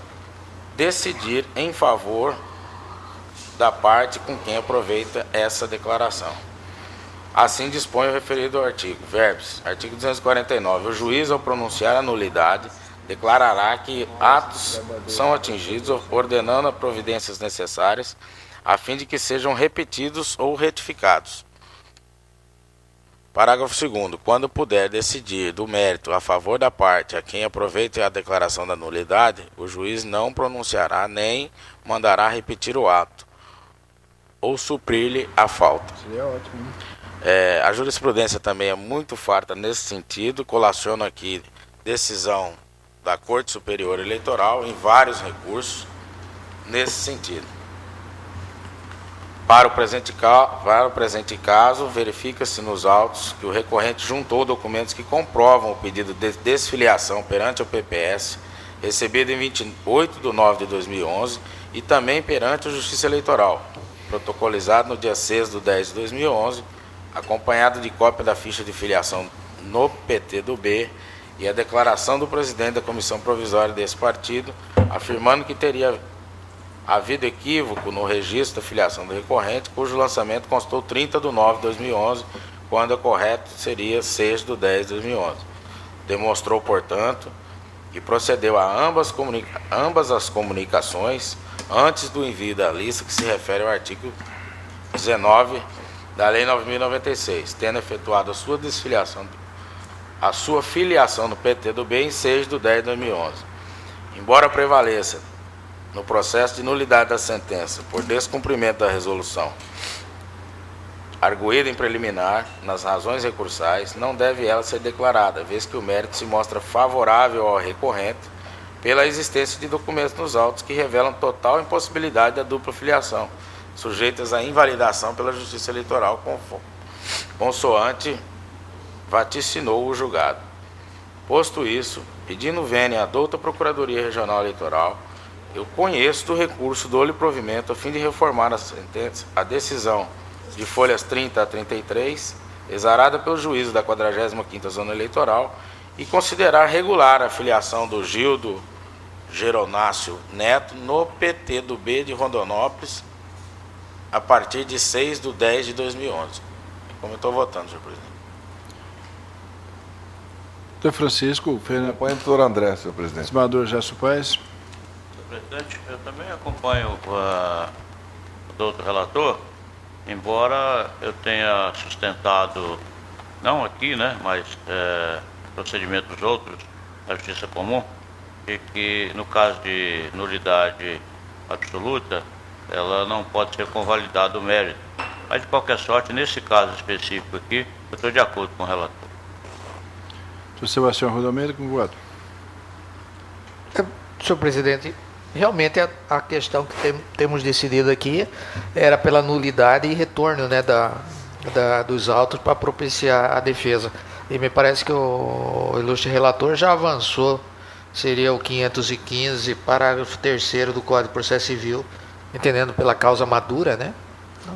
decidir em favor da parte com quem aproveita essa declaração. Assim dispõe o referido artigo. Verbos. Artigo 249. O juiz, ao pronunciar a nulidade, declarará que atos são atingidos, ordenando as providências necessárias, a fim de que sejam repetidos ou retificados. Parágrafo 2º. Quando puder decidir do mérito a favor da parte a quem aproveite a declaração da nulidade, o juiz não pronunciará nem mandará repetir o ato ou suprir-lhe a falta. Seria ótimo, né? A jurisprudência também é muito farta nesse sentido. Colaciono aqui decisão da Corte Superior Eleitoral em vários recursos nesse sentido. Para o presente caso, verifica-se nos autos que o recorrente juntou documentos que comprovam o pedido de desfiliação perante o PPS, recebido em 28/9/2011, e também perante a Justiça Eleitoral, protocolizado no dia 6/10/2011, acompanhado de cópia da ficha de filiação no PT do B e a declaração do presidente da comissão provisória desse partido, afirmando que teria havido equívoco no registro da filiação do recorrente, cujo lançamento constou 30/9/2011, quando a correta seria 6/10/2011. Demonstrou, portanto, que procedeu a ambas as comunicações antes do envio da lista que se refere ao artigo 19 da Lei 9.096, tendo efetuado a sua filiação no PT do B em 6/10/2011. Embora prevaleça no processo de nulidade da sentença por descumprimento da resolução arguída em preliminar, nas razões recursais, não deve ela ser declarada, vez que o mérito se mostra favorável ao recorrente pela existência de documentos nos autos que revelam total impossibilidade da dupla filiação, sujeitas à invalidação pela Justiça Eleitoral, consoante vaticinou o julgado. Posto isso, pedindo vênia à douta Procuradoria Regional Eleitoral, eu conheço do recurso do provimento a fim de reformar a decisão de folhas 30 a 33, exarada pelo juízo da 45ª Zona Eleitoral, e considerar regular a filiação do Gildo Geronácio Neto no PT do B de Rondonópolis, a partir de 6/10/2011. Como eu estou votando, senhor presidente. Doutor Francisco, Acompanho o doutor André, senhor presidente. senador Gerson Paes. Senhor presidente, eu também acompanho o doutor relator, embora eu tenha sustentado, não aqui, né, mas procedimentos outros da Justiça Comum, e que no caso de nulidade absoluta, ela não pode ser convalidado o mérito. Mas, de qualquer sorte, nesse caso específico aqui, eu estou de acordo com o relator. Doutor Sebastião Rodomeiro, com voto. Senhor presidente, realmente a questão que temos decidido aqui era pela nulidade e retorno, né, dos autos para propiciar a defesa. E me parece que o ilustre relator já avançou, seria o 515, parágrafo 3º do Código de Processo Civil, entendendo pela causa madura, né?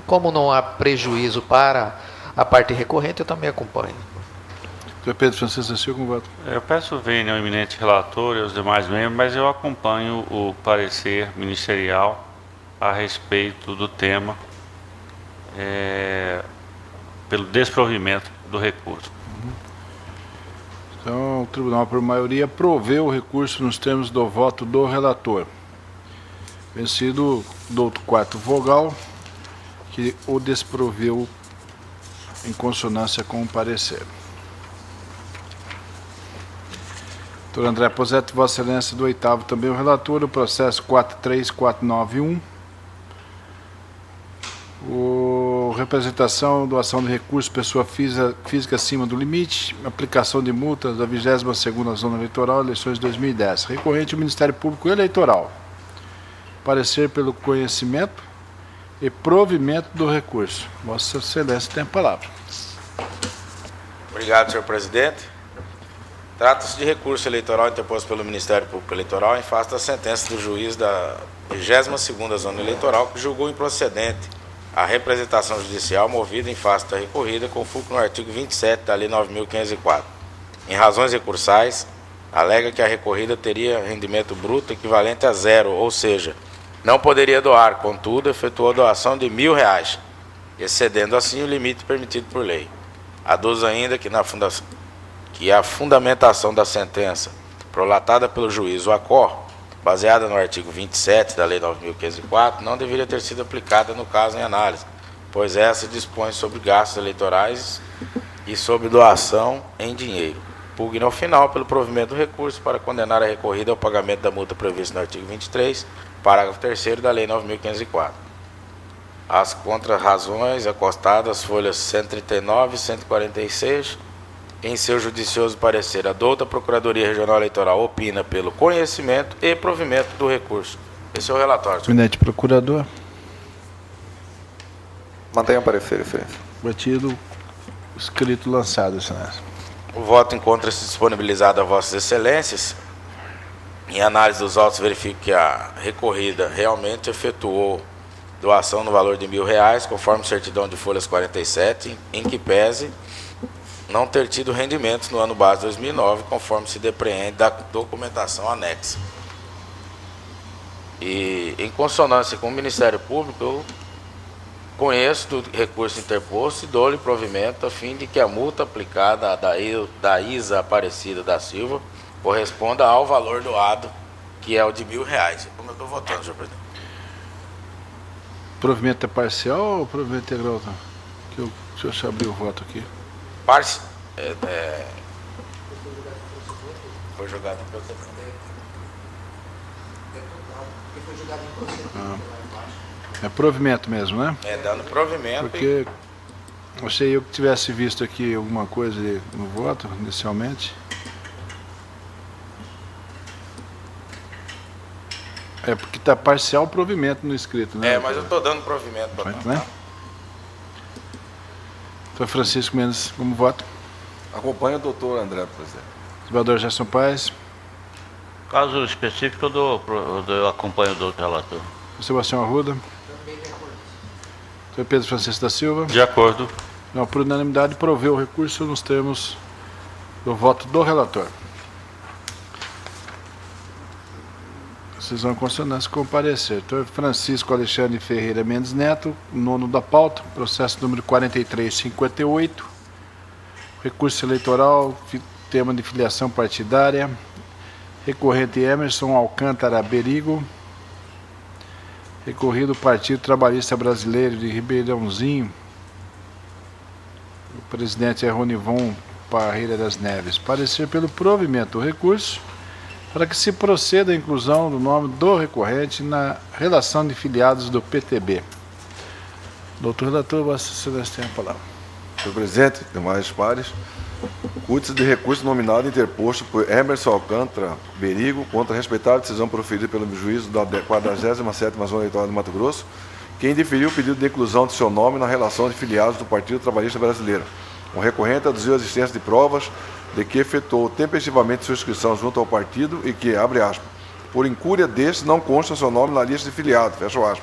Como não há prejuízo para a parte recorrente, eu também acompanho. Doutor Pedro Francisco da Silva, com voto. Eu peço vênia ao eminente relator e aos demais membros, mas eu acompanho o parecer ministerial a respeito do tema pelo desprovimento do recurso. Então, o tribunal, por maioria, proveu o recurso nos termos do voto do relator. Vencido do outro quarto vogal, que o desproveu em consonância com o parecer. Doutor André Posetti, Vossa Excelência do oitavo, também o relator, o processo 43491. Representação, doação de recursos, pessoa física acima do limite, aplicação de multas da 22ª Zona Eleitoral, eleições de 2010. Recorrente ao Ministério Público Eleitoral. Parecer pelo conhecimento e provimento do recurso. Vossa Excelência tem a palavra. Obrigado, senhor presidente. Trata-se de recurso eleitoral interposto pelo Ministério Público Eleitoral em face da sentença do juiz da 22ª Zona Eleitoral, que julgou improcedente a representação judicial movida em face da recorrida com fulcro no artigo 27 da Lei 9.504. Em razões recursais, alega que a recorrida teria rendimento bruto equivalente a zero, ou seja, não poderia doar, contudo, efetuou a doação de R$1.000, excedendo assim o limite permitido por lei. Aduz ainda que a fundamentação da sentença prolatada pelo juiz Acor, baseada no artigo 27 da Lei 9.504, não deveria ter sido aplicada no caso em análise, pois essa dispõe sobre gastos eleitorais e sobre doação em dinheiro. Pugna ao final pelo provimento do recurso para condenar a recorrida ao pagamento da multa prevista no artigo 23, parágrafo 3º da Lei 9.504. As contrarrazões acostadas, folhas 139 e 146, em seu judicioso parecer, a douta Procuradoria Regional Eleitoral opina pelo conhecimento e provimento do recurso. Esse é o relatório. Eminente procurador. Mantenha o parecer, excelência. Batido, escrito lançado, excelência. O voto encontra-se disponibilizado a vossas excelências. Em análise dos autos, verifico que a recorrida realmente efetuou doação no valor de R$1.000, conforme certidão de folhas 47, em que pese não ter tido rendimentos no ano base 2009, conforme se depreende da documentação anexa. E, em consonância com o Ministério Público, eu conheço do recurso interposto e dou-lhe provimento a fim de que a multa aplicada da Isa Aparecida da Silva corresponda ao valor doado, que é o de R$1.000. Como eu estou votando, senhor presidente. Provimento é parcial ou provimento integral? Deixa eu abrir o voto aqui. Foi jogado em procedimento. É provimento mesmo, né? É, dando provimento. Porque achei eu que tivesse visto aqui alguma coisa no voto, inicialmente. É porque está parcial provimento no escrito, né? É, mas eu estou dando provimento para né? Doutor Francisco Mendes, como voto? Acompanho o doutor André, presidente. Senador Gerson Paes. Caso específico, eu acompanho o doutor relator. Sebastião Arruda. Doutor Pedro Francisco da Silva. De acordo. Não, por unanimidade, proveu o recurso nos termos do voto do relator. Decisão em consonância com o parecer. Doutor Francisco Alexandre Ferreira Mendes Neto, nono da pauta, processo número 4358, recurso eleitoral, tema de filiação partidária, recorrente Emerson Alcântara Berigo, recorrido Partido Trabalhista Brasileiro de Ribeirãozinho, o presidente é Ronivon Parreira das Neves. Parecer pelo provimento do recurso, para que se proceda a inclusão do nome do recorrente na relação de filiados do PTB. Doutor relator, Vossa Excelência tem a palavra. Senhor presidente, demais pares, cúdice de recurso nominado interposto por Emerson Alcântara Berigo contra a respeitada decisão proferida pelo juízo da 47ª Zona Eleitoral de Mato Grosso, que indeferiu o pedido de inclusão de seu nome na relação de filiados do Partido Trabalhista Brasileiro. O recorrente aduziu a existência de provas de que efetuou tempestivamente sua inscrição junto ao partido e que, abre aspas, por incúria deste não consta seu nome na lista de filiados, fecha aspas,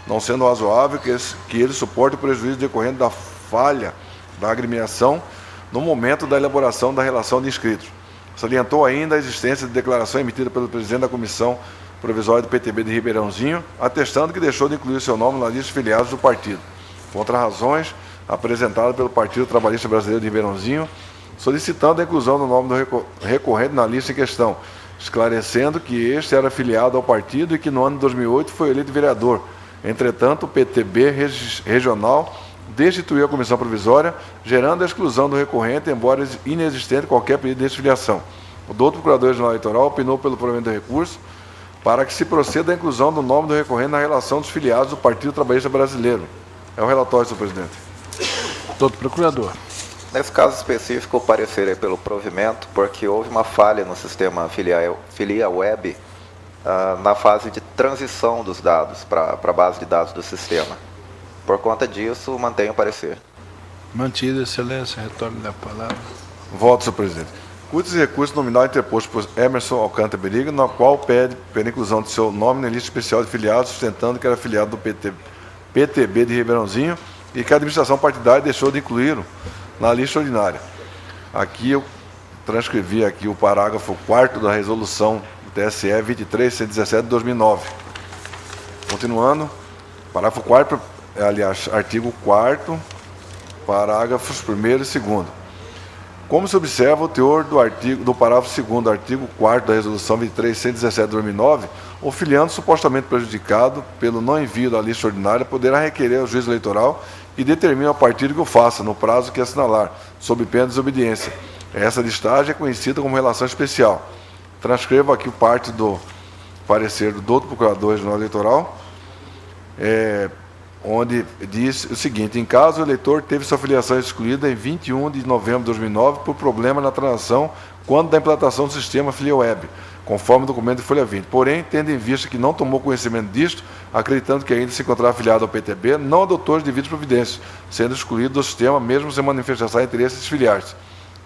não sendo razoável que ele suporte o prejuízo decorrente da falha da agremiação no momento da elaboração da relação de inscritos. Salientou ainda a existência de declaração emitida pelo presidente da Comissão Provisória do PTB de Ribeirãozinho, atestando que deixou de incluir seu nome na lista de filiados do partido. Contra razões apresentadas pelo Partido Trabalhista Brasileiro de Ribeirãozinho, solicitando a inclusão do nome do recorrente na lista em questão, esclarecendo que este era filiado ao partido e que no ano de 2008 foi eleito vereador. Entretanto, o PTB regional destituiu a comissão provisória, gerando a exclusão do recorrente, embora inexistente qualquer pedido de desfiliação. O doutor Procurador-Geral Eleitoral opinou pelo provimento do recurso para que se proceda à inclusão do nome do recorrente na relação dos filiados do Partido Trabalhista Brasileiro. É o relatório, senhor presidente. Doutor Procurador. Nesse caso específico, o parecer é pelo provimento, porque houve uma falha no sistema Filia Web na fase de transição dos dados para a base de dados do sistema. Por conta disso, mantenho o parecer. Mantido, Excelência, retorno da palavra. Voto, senhor presidente. Cúdice de recurso nominal interposto por Emerson Alcântara Berigo, na qual pede pela inclusão de seu nome na lista especial de filiados, sustentando que era filiado do PTB de Ribeirãozinho e que a administração partidária deixou de incluí-lo na lista ordinária. Aqui eu transcrevi aqui o parágrafo 4º da resolução do TSE 23.117 de 2009. Continuando, parágrafo 4º, aliás, artigo 4º, parágrafos 1º e 2º. Como se observa o teor do parágrafo 2º do artigo 4º da resolução 23.117 de 2009, o filiando supostamente prejudicado pelo não envio da lista ordinária poderá requerer ao juiz eleitoral e determina ao partido que o faça, no prazo que assinalar, sob pena de desobediência. Essa listagem é conhecida como relação especial. Transcrevo aqui parte do parecer do doutor Procurador-Geral Eleitoral, onde diz o seguinte: em caso o eleitor teve sua filiação excluída em 21 de novembro de 2009 por problema na transação quando da implantação do sistema Filia Web, conforme o documento de folha 20. Porém, tendo em vista que não tomou conhecimento disto, acreditando que ainda se encontrava afiliado ao PTB, não adotou as devidas providências, sendo excluído do sistema mesmo sem manifestar interesse de filiar-se.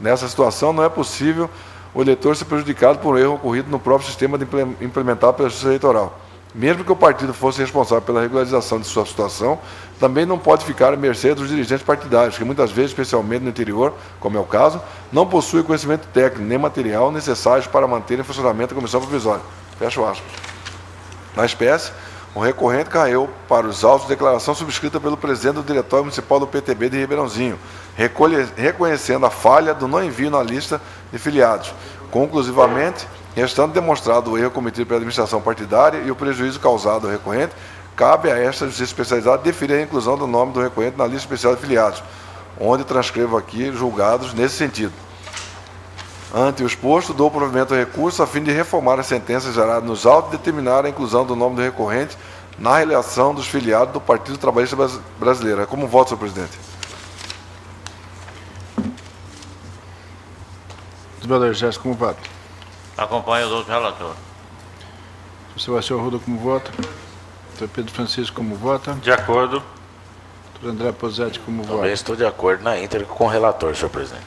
Nessa situação, não é possível o eleitor ser prejudicado por um erro ocorrido no próprio sistema implementado pela Justiça Eleitoral. Mesmo que o partido fosse responsável pela regularização de sua situação, também não pode ficar à mercê dos dirigentes partidários, que muitas vezes, especialmente no interior, como é o caso, não possuem conhecimento técnico nem material necessários para manter em funcionamento a comissão provisória. Fecho aspas. Na espécie, o recorrente caiu para os autos de declaração subscrita pelo presidente do Diretório Municipal do PTB de Ribeirãozinho, reconhecendo a falha do não envio na lista de filiados. Conclusivamente, restando demonstrado o erro cometido pela administração partidária e o prejuízo causado ao recorrente, cabe a esta justiça especializada deferir a inclusão do nome do recorrente na lista especial de filiados, onde transcrevo aqui julgados nesse sentido. Ante o exposto, dou provimento ao recurso a fim de reformar as sentenças geradas nos autos e determinar a inclusão do nome do recorrente na relação dos filiados do Partido Trabalhista Brasileiro. É como voto, senhor presidente. Vereador Gerson, como voto? Acompanho o doutor relator. Sebastião Arruda, como vota? Doutor Pedro Francisco, como vota? De acordo. Doutor André Posetti, como Também vota? estou de acordo na íntegra com o relator, senhor presidente.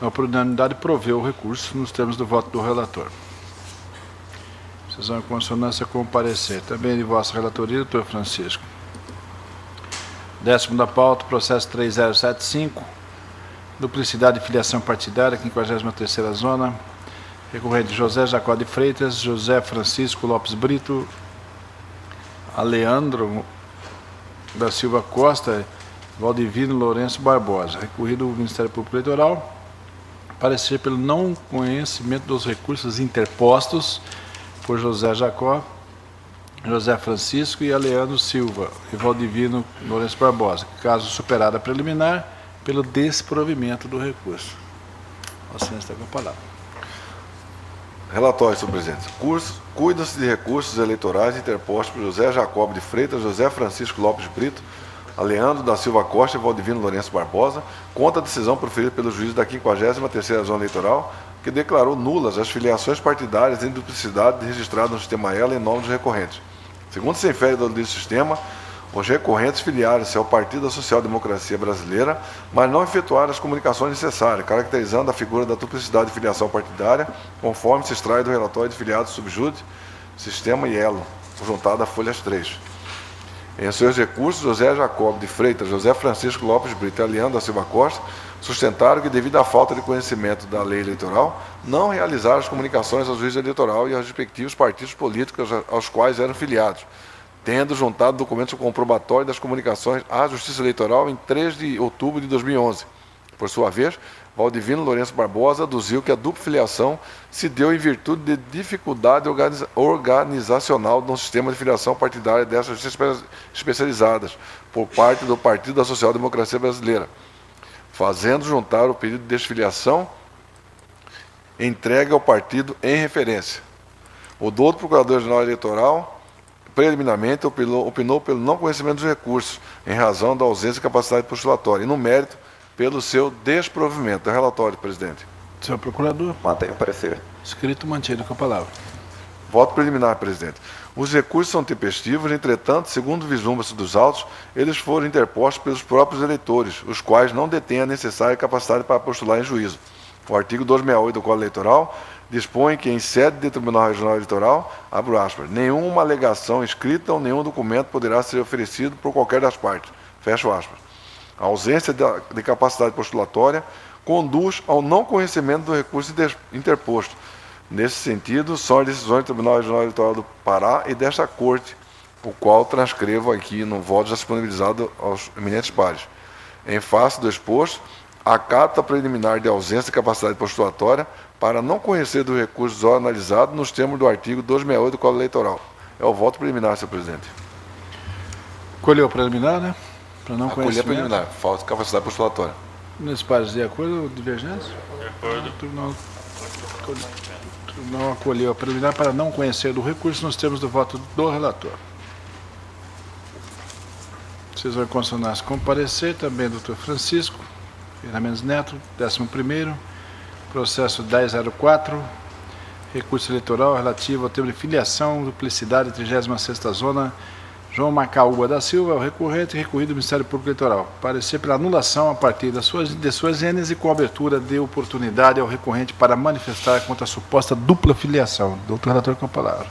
A por unanimidade proveu o recurso nos termos do voto do relator. Decisão em consonância com o parecer. Também de vossa relatoria, doutor Francisco. Décimo da pauta, processo 3075, duplicidade de filiação partidária, 53ª Zona. Recorrente José Jacó de Freitas, José Francisco Lopes Brito, Aleandro da Silva Costa, Valdivino Lourenço Barbosa. Recorrido ao Ministério Público Eleitoral, parecer pelo não conhecimento dos recursos interpostos por José Jacó, José Francisco e Aleandro Silva e Valdivino Lourenço Barbosa. Caso superado a preliminar, pelo desprovimento do recurso. Vossa Excelência está com a palavra. Relatório, senhor presidente. Cuida-se de recursos eleitorais interpostos por José Jacob de Freitas, José Francisco Lopes Brito, Aleandro da Silva Costa e Valdivino Lourenço Barbosa, contra a decisão proferida pelo juiz da 53ª Zona Eleitoral, que declarou nulas as filiações partidárias em duplicidade registradas no sistema ELA em nome dos recorrentes. Segundo se infere do sistema, os recorrentes filiaram-se ao Partido da Social Democracia Brasileira, mas não efetuaram as comunicações necessárias, caracterizando a figura da duplicidade de filiação partidária, conforme se extrai do relatório de filiados subjúdice, sistema e elo, juntado a folhas 3. Em seus recursos, José Jacob de Freitas, José Francisco Lopes Brito e Aleandro da Silva Costa sustentaram que, devido à falta de conhecimento da lei eleitoral, não realizaram as comunicações ao juiz eleitoral e aos respectivos partidos políticos aos quais eram filiados, tendo juntado documentos comprobatórios das comunicações à Justiça Eleitoral em 3 de outubro de 2011. Por sua vez, Valdivino Lourenço Barbosa aduziu que a dupla filiação se deu em virtude de dificuldade organizacional no sistema de filiação partidária dessas justiças especializadas por parte do Partido da Social Democracia Brasileira, fazendo juntar o pedido de desfiliação entregue ao partido em referência. O doutor Procurador-Geral Eleitoral preliminarmente opinou pelo não conhecimento dos recursos, em razão da ausência de capacidade postulatória, e no mérito, pelo seu desprovimento. É relatório, presidente. Senhor Procurador. Mantenho o parecer. Escrito mantido com a palavra. Voto preliminar, presidente. Os recursos são tempestivos, entretanto, segundo vislumbra-se dos autos, eles foram interpostos pelos próprios eleitores, os quais não detêm a necessária capacidade para postular em juízo. O artigo 268 do Código Eleitoral dispõe que, em sede de Tribunal Regional Eleitoral, abro aspas, nenhuma alegação escrita ou nenhum documento poderá ser oferecido por qualquer das partes, fecho aspas. A ausência de capacidade postulatória conduz ao não conhecimento do recurso interposto. Nesse sentido, são as decisões do Tribunal Regional Eleitoral do Pará e desta Corte, o qual transcrevo aqui no voto já disponibilizado aos eminentes pares. Em face do exposto, acato a preliminar de ausência de capacidade postulatória para não conhecer do recurso analisado nos termos do artigo 268 do Código Eleitoral. É o voto preliminar, senhor presidente. Colheu a preliminar, né? Para não conhecer. Preliminar, falta de capacidade postulatória. Meus pares, de acordo ou divergência? De acordo. O tribunal acolheu a preliminar para não conhecer do recurso nos termos do voto do relator. Decisão em consonância com o parecer, também doutor Francisco Fernandes Neto, 11º, processo 1004, recurso eleitoral relativo ao tema de filiação, duplicidade, 36ª Zona, João Macaúba da Silva, o recorrente, recorrido do Ministério Público Eleitoral. Parecer pela anulação a partir de suas êneas e com abertura de oportunidade ao recorrente para manifestar contra a suposta dupla filiação. Doutor relator, com a palavra.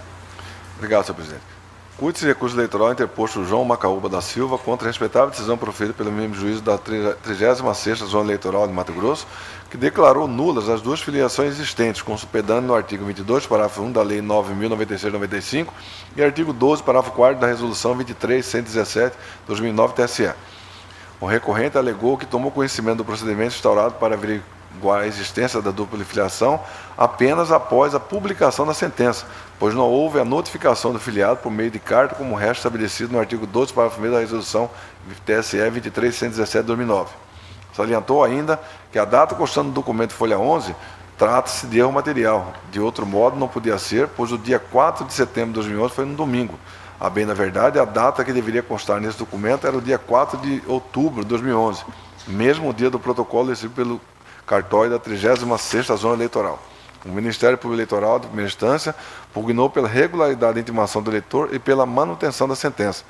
Obrigado, senhor presidente. Cuide-se de recurso eleitoral interposto João Macaúba da Silva contra a respeitável decisão proferida pelo membro juiz da 36ª Zona Eleitoral de Mato Grosso, que declarou nulas as duas filiações existentes, consolidando no artigo 22, parágrafo 1 da Lei 9.096/95 e artigo 12, parágrafo 4 da Resolução 23.117/2009 TSE. O recorrente alegou que tomou conhecimento do procedimento instaurado para averiguar a existência da dupla filiação apenas após a publicação da sentença, pois não houve a notificação do filiado por meio de carta, como o resto estabelecido no artigo 12, parágrafo 1 da Resolução TSE 23.117/2009. Salientou ainda que a data constando no documento folha 11 trata-se de erro material. De outro modo, não podia ser, pois o dia 4 de setembro de 2011 foi no domingo. A bem da verdade, a data que deveria constar nesse documento era o dia 4 de outubro de 2011, mesmo o dia do protocolo recebido pelo cartório da 36ª Zona Eleitoral. O Ministério Público Eleitoral, de primeira instância, pugnou pela regularidade da intimação do eleitor e pela manutenção da sentença.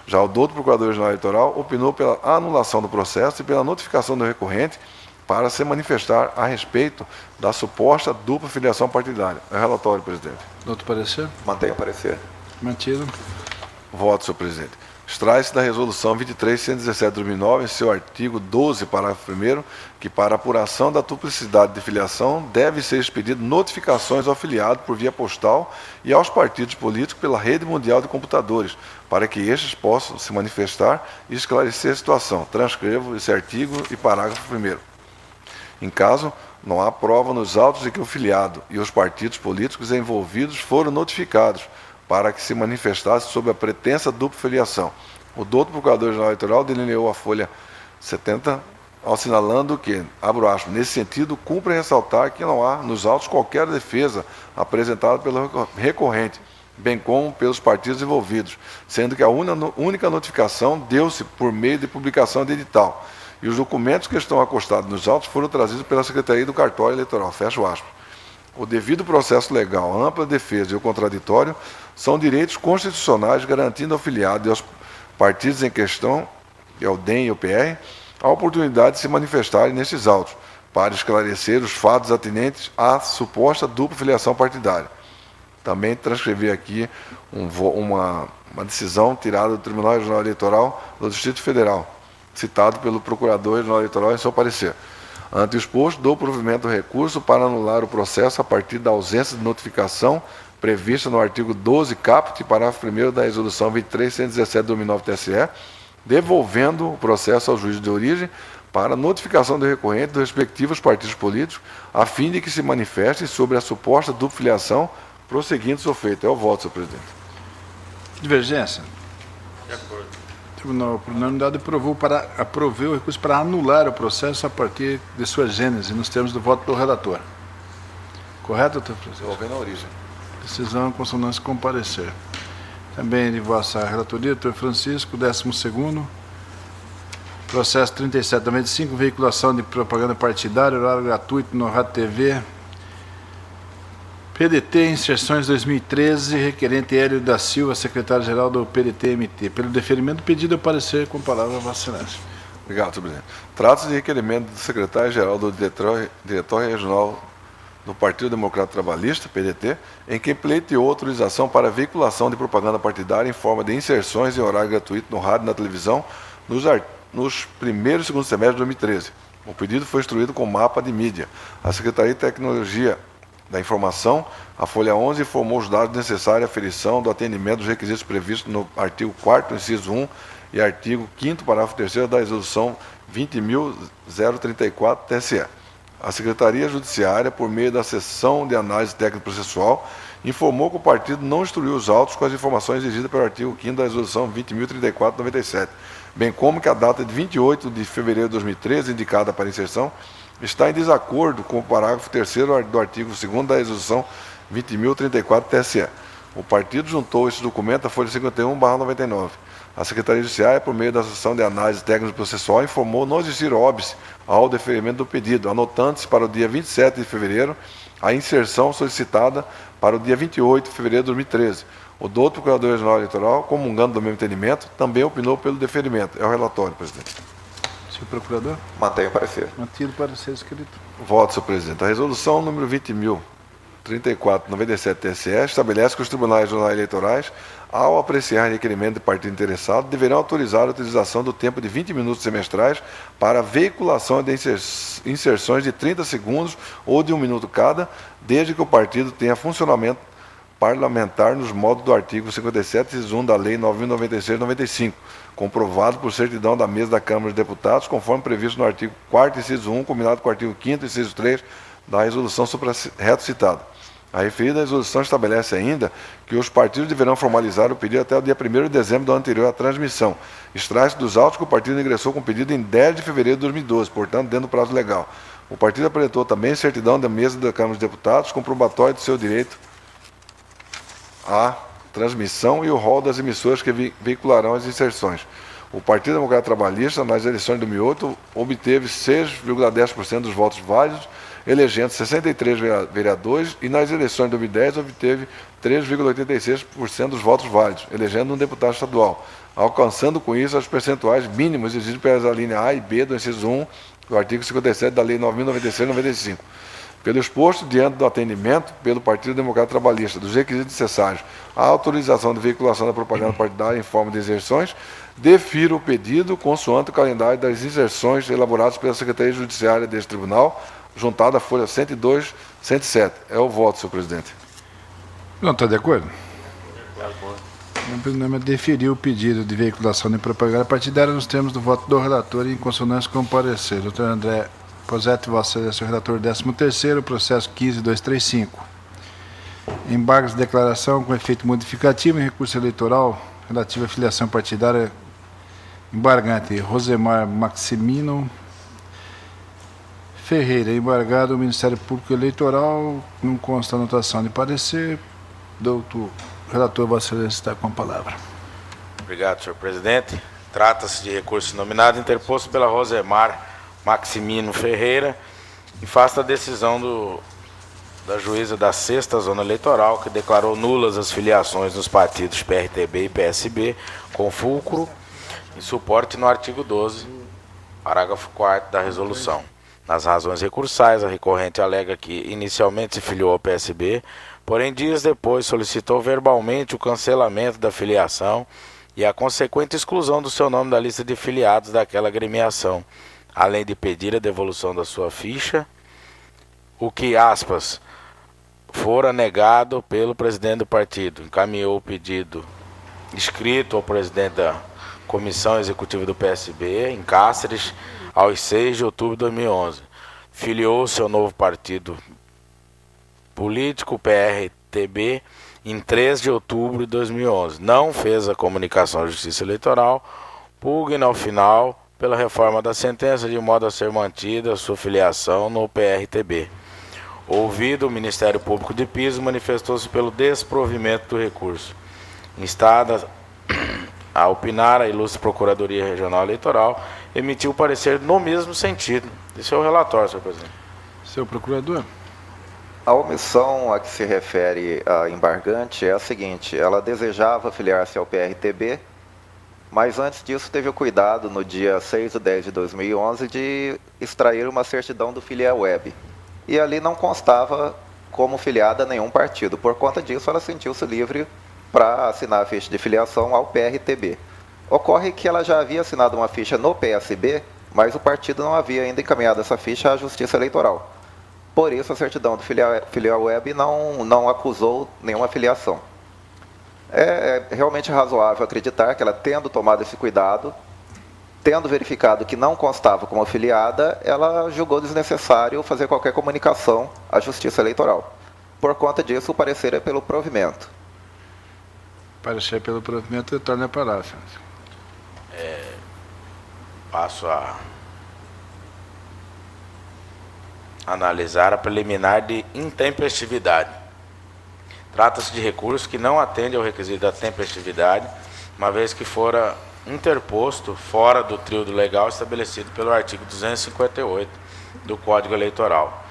Já o doutor Procurador-Geral Eleitoral opinou pela anulação do processo e pela notificação do recorrente para se manifestar a respeito da suposta dupla filiação partidária. É relatório, presidente. Doutor parecer? Mantenho o parecer. Mantido. Voto, senhor presidente. extrai-se da Resolução 23.117/2009, em seu artigo 12, parágrafo 1º, que para apuração da duplicidade de filiação deve ser expedido notificações ao filiado por via postal e aos partidos políticos pela rede mundial de computadores, para que estes possam se manifestar e esclarecer a situação. Transcrevo esse artigo e parágrafo 1º. Em caso, não há prova nos autos de que o filiado e os partidos políticos envolvidos foram notificados para que se manifestasse sobre a pretensa dupla filiação. O doutor Procurador-Geral Eleitoral delineou a folha 70, assinalando que, abro aspas, nesse sentido, cumpre ressaltar que não há nos autos qualquer defesa apresentada pelo recorrente, bem como pelos partidos envolvidos, sendo que a única notificação deu-se por meio de publicação de edital, e os documentos que estão acostados nos autos foram trazidos pela Secretaria do Cartório Eleitoral, fecho aspas. O devido processo legal, a ampla defesa e o contraditório são direitos constitucionais garantindo ao filiado e aos partidos em questão, que é o DEM e o PR, a oportunidade de se manifestarem nestes autos, para esclarecer os fatos atinentes à suposta dupla filiação partidária. Também transcrevi aqui uma decisão tirada do Tribunal Regional Eleitoral do Distrito Federal, citado pelo Procurador-Geral Eleitoral em seu parecer. Ante o exposto, dou provimento ao recurso para anular o processo a partir da ausência de notificação prevista no artigo 12, caput, parágrafo 1º da Resolução 23.117/2009 TSE, devolvendo o processo ao juízo de origem para notificação do recorrente dos respectivos partidos políticos, a fim de que se manifestem sobre a suposta dupla filiação, prosseguindo seu feito. É o voto, senhor presidente. Divergência? De acordo. O Tribunal, por unanimidade, aprovou o recurso para anular o processo a partir de sua gênese, nos termos do voto do relator. Correto, doutor presidente? Devolvendo a origem. Decisão em consonância com parecer. Também de vossa relatoria, doutor Francisco, 12º. Processo 37/95, veiculação de propaganda partidária, horário gratuito no Rádio TV. PDT, inserções 2013, requerente Hélio da Silva, secretário-geral do PDT-MT. Pelo deferimento, pedido a parecer com a palavra a vossa excelência. Obrigado, senhor presidente. Trata-se de requerimento do secretário-geral do Diretório Regional do Partido Democrata Trabalhista, PDT, em que pleiteou autorização para veiculação de propaganda partidária em forma de inserções em horário gratuito no rádio e na televisão nos primeiros e segundo semestre de 2013. O pedido foi instruído com mapa de mídia. A Secretaria de Tecnologia da Informação, a Folha 11, informou os dados necessários à aferição do atendimento dos requisitos previstos no artigo 4º, inciso 1 e artigo 5º, parágrafo 3º da Resolução 20.034 TSE. A Secretaria Judiciária, por meio da Seção de Análise Técnico-Processual, informou que o partido não instruiu os autos com as informações exigidas pelo artigo 5º da Resolução 20.034/97, bem como que a data de 28 de fevereiro de 2013, indicada para inserção, está em desacordo com o parágrafo 3º do artigo 2º da Resolução 20.034 TSE. O partido juntou esse documento à Folha 51/99. A Secretaria Judiciária, por meio da Seção de Análise Técnico-Processual, informou não existir óbice ao deferimento do pedido, anotando-se para o dia 27 de fevereiro a inserção solicitada para o dia 28 de fevereiro de 2013. O doutor Procurador-Geral Eleitoral, comungando do mesmo entendimento, também opinou pelo deferimento. É o relatório, presidente. Senhor Procurador? Mantenho o parecer. Mantido para ser escrito. Voto, senhor presidente. A resolução número 20.034/97 TSE estabelece que os tribunais regionais eleitorais, ao apreciar requerimento de partido interessado, deverão autorizar a utilização do tempo de 20 minutos semestrais para veiculação de inserções de 30 segundos ou de 1 minuto cada, desde que o partido tenha funcionamento parlamentar nos modos do artigo 57, inciso 1 da Lei 9.096/95, comprovado por certidão da mesa da Câmara dos Deputados, conforme previsto no artigo 4º, inciso 1, combinado com o artigo 5º, inciso 3 da resolução suprarreto citada. A referida resolução estabelece ainda que os partidos deverão formalizar o pedido até o dia 1º de dezembro do ano anterior à transmissão. Extrai-se dos autos que o partido ingressou com o pedido em 10 de fevereiro de 2012, portanto, dentro do prazo legal. O partido apresentou também certidão da mesa da Câmara dos Deputados, comprobatório do seu direito à transmissão e o rol das emissoras que veicularão as inserções. O Partido Democrata Trabalhista, nas eleições de 2008, obteve 6,10% dos votos válidos, elegendo 63 vereadores, e nas eleições de 2010 obteve 3,86% dos votos válidos, elegendo um deputado estadual, alcançando com isso os percentuais mínimos exigidos pelas alíneas A e B do inciso 1 do artigo 57 da Lei 9.096/95. Pelo exposto, diante do atendimento pelo Partido Democrata Trabalhista dos requisitos necessários à autorização de veiculação da propaganda partidária em forma de inserções, defiro o pedido consoante o calendário das inserções elaboradas pela Secretaria Judiciária deste Tribunal, juntado à folha 102, 107. É o voto, senhor presidente. Não está de acordo? O nome é deferir o pedido de veiculação de propaganda partidária nos termos do voto do relator e em consonância com o parecer. Doutor André Posetti, Vossa Excelência, relator 13º, processo 15235. Embargos de declaração com efeito modificativo em recurso eleitoral relativo à filiação partidária embargante Rosemar Maximino Ferreira, embargado o Ministério Público Eleitoral, não consta anotação de parecer. Doutor relator, Vossa Excelência está com a palavra. Obrigado, senhor presidente. Trata-se de recurso nominado interposto pela Rosemar Maximino Ferreira, em face da decisão da juíza da 6ª Zona Eleitoral, que declarou nulas as filiações nos partidos PRTB e PSB, com fulcro e suporte no artigo 12, parágrafo 4º da resolução. Nas razões recursais, a recorrente alega que inicialmente se filiou ao PSB, porém dias depois solicitou verbalmente o cancelamento da filiação e a consequente exclusão do seu nome da lista de filiados daquela agremiação, além de pedir a devolução da sua ficha, o que, aspas, fora negado pelo presidente do partido. Encaminhou o pedido escrito ao presidente da Comissão Executiva do PSB, em Cáceres, aos 6 de outubro de 2011. Filiou seu novo partido político, PRTB, em 3 de outubro de 2011. Não fez a comunicação à Justiça Eleitoral, pugna ao final pela reforma da sentença, de modo a ser mantida a sua filiação no PRTB. Ouvido, o Ministério Público de Piso manifestou-se pelo desprovimento do recurso. Instada a opinar, a ilustre Procuradoria Regional Eleitoral emitiu parecer no mesmo sentido. Esse é o relatório, senhor presidente. Senhor procurador. A omissão a que se refere a embargante é a seguinte: ela desejava filiar-se ao PRTB, mas antes disso teve o cuidado, no dia 6 de 10 de 2011, de extrair uma certidão do Filiaweb. E ali não constava como filiada a nenhum partido. Por conta disso, ela sentiu-se livre para assinar a ficha de filiação ao PRTB. Ocorre que ela já havia assinado uma ficha no PSB, mas o partido não havia ainda encaminhado essa ficha à Justiça Eleitoral. Por isso, a certidão do Filiaweb não acusou nenhuma filiação. É realmente razoável acreditar que ela, tendo tomado esse cuidado, tendo verificado que não constava como afiliada, ela julgou desnecessário fazer qualquer comunicação à Justiça Eleitoral. Por conta disso, o parecer é pelo provimento. Parecer pelo provimento, retorna a palavra. Passo a analisar a preliminar de intempestividade. Trata-se de recurso que não atende ao requisito da tempestividade, uma vez que fora interposto fora do trio legal estabelecido pelo artigo 258 do Código Eleitoral.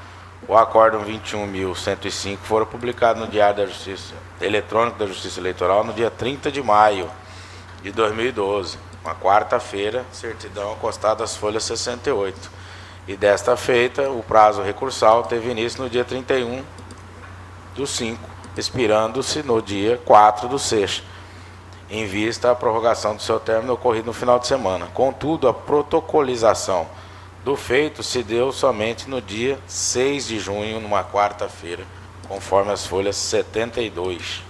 O Acórdão 21.105 fora publicado no Diário da Justiça Eletrônico da Justiça Eleitoral no dia 30 de maio de 2012, uma quarta-feira, certidão acostada às folhas 68. E desta feita, o prazo recursal teve início no dia 31/5, expirando-se no dia 4/6, em vista à prorrogação do seu término ocorrido no final de semana. Contudo, a protocolização do feito se deu somente no dia 6 de junho, numa quarta-feira, conforme as folhas 72.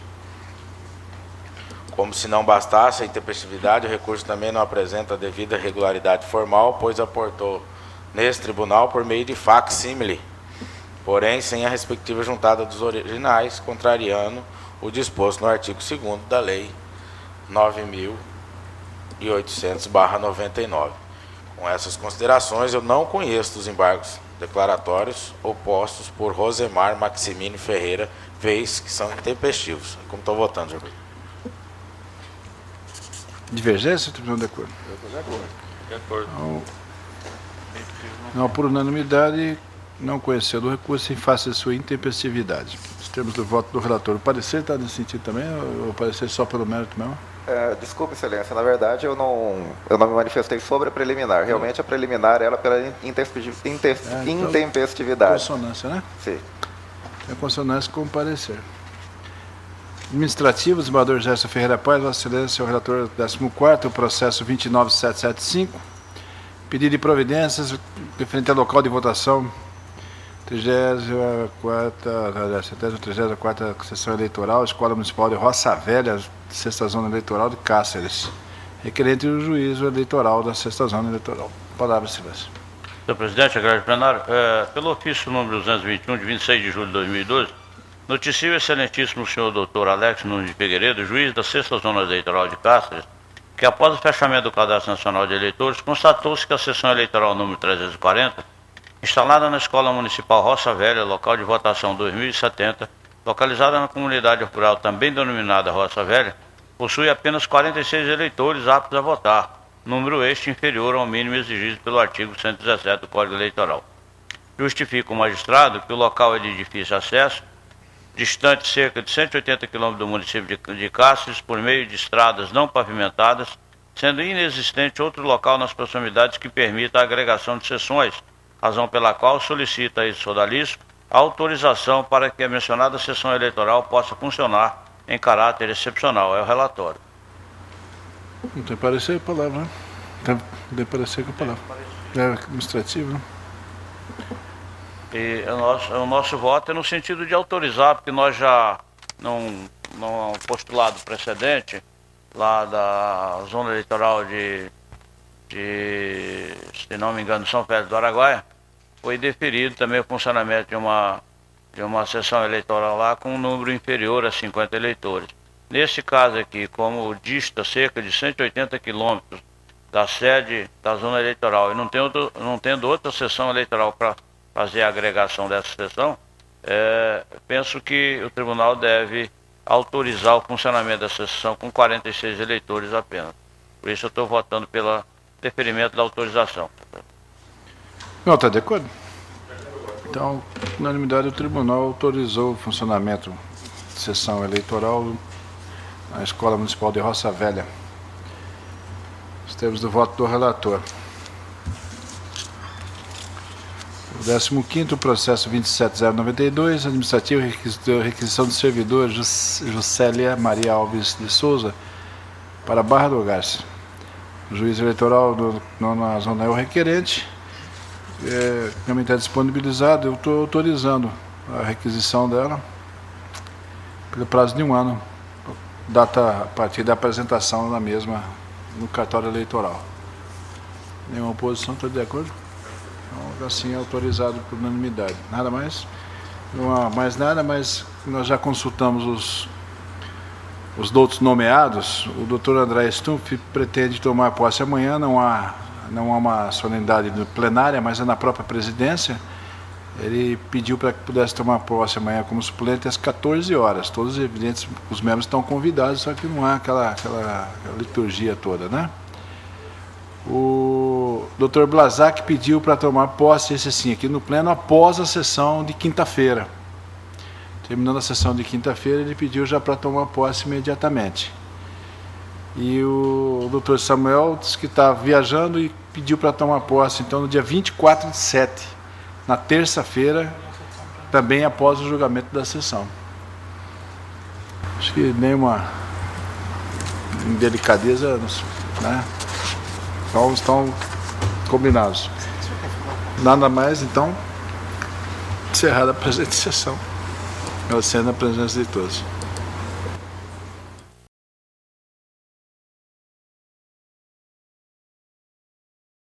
Como se não bastasse a intempestividade, o recurso também não apresenta a devida regularidade formal, pois aportou nesse tribunal por meio de fac-símile, porém sem a respectiva juntada dos originais, contrariando o disposto no artigo 2º da Lei 9.800/99. Com essas considerações, eu não conheço os embargos declaratórios opostos por Rosemar Maximino Ferreira, vez que são intempestivos. Como estou votando, senhor presidente? Divergência, tribunal de acordo? De acordo. Não, por unanimidade, não conhecendo o recurso em face de sua intempestividade. Nos termos do voto do relator, o parecer está nesse sentido também, ou o parecer só pelo mérito mesmo? Desculpe, excelência, na verdade eu não me manifestei sobre a preliminar. Realmente a preliminar era pela intempestividade. Consonância, né? Sim. É consonância com parecer. Administrativo, desembargador Gerson Ferreira Paz, Vossa Excelência, o relator 14º, processo 29775, pedido de providências referente ao local de votação, 34ª sessão eleitoral, Escola Municipal de Roça Velha, 6ª Zona Eleitoral de Cáceres. Requerente o juízo eleitoral da 6ª Zona Eleitoral. Palavra, Excelência. Senhor presidente, agrade plenário, pelo ofício número 221, de 26 de julho de 2012, noticio o excelentíssimo senhor doutor Alex Nunes de Figueiredo, juiz da 6ª Zona Eleitoral de Cáceres, que após o fechamento do Cadastro Nacional de Eleitores, constatou-se que a sessão eleitoral número 340, instalada na Escola Municipal Roça Velha, local de votação 2070, localizada na comunidade rural também denominada Roça Velha, possui apenas 46 eleitores aptos a votar, número este inferior ao mínimo exigido pelo artigo 117 do Código Eleitoral. Justifica o magistrado que o local é de difícil acesso, distante cerca de 180 km do município de Cáceres, por meio de estradas não pavimentadas, sendo inexistente outro local nas proximidades que permita a agregação de sessões, razão pela qual solicita a sodalício a autorização para que a mencionada sessão eleitoral possa funcionar em caráter excepcional. É o relatório. Não tem parecer com a palavra, né? Tem parecer com a palavra. É administrativo, né? E o nosso voto é no sentido de autorizar, porque nós já, num postulado precedente, lá da zona eleitoral de, se não me engano, São Félix do Araguaia, foi deferido também o funcionamento de uma sessão eleitoral lá com um número inferior a 50 eleitores. Nesse caso aqui, como dista cerca de 180 quilômetros da sede da zona eleitoral e não tendo outra sessão eleitoral para fazer a agregação dessa sessão, penso que o tribunal deve autorizar o funcionamento dessa sessão com 46 eleitores apenas. Por isso eu estou votando pelo deferimento da autorização. Não, está de acordo? Então, na unanimidade, o tribunal autorizou o funcionamento de sessão eleitoral na Escola Municipal de Roça Velha. Os termos do voto do relator. O 15º, processo 27092, administrativo, requisição do servidor Juscelia Maria Alves de Souza para Barra do Garça. O juiz eleitoral na zona é o requerente. Também está disponibilizado, eu estou autorizando a requisição dela pelo prazo de 1 ano, data a partir da apresentação da mesma no cartório eleitoral. Nenhuma oposição, estou de acordo? Então, assim é autorizado por unanimidade. Nada mais? Não há mais nada, mas nós já consultamos os doutos nomeados. O doutor André Stumpf pretende tomar posse amanhã, não há uma solenidade plenária, mas é na própria presidência. Ele pediu para que pudesse tomar posse amanhã como suplente às 14 horas. Todos os evidentes, os membros estão convidados, só que não há aquela liturgia toda, né? O Dr. Blazac pediu para tomar posse, esse sim, aqui no pleno, após a sessão de quinta-feira. Terminando a sessão de quinta-feira, ele pediu já para tomar posse imediatamente. E o Dr. Samuel disse que está viajando e pediu para tomar posse, então, no dia 24/7, na terça-feira, também após o julgamento da sessão. Acho que nenhuma indelicadeza, né? Então, estão combinados. Nada mais, então, encerrada a presente sessão. Agradecendo a presença de todos.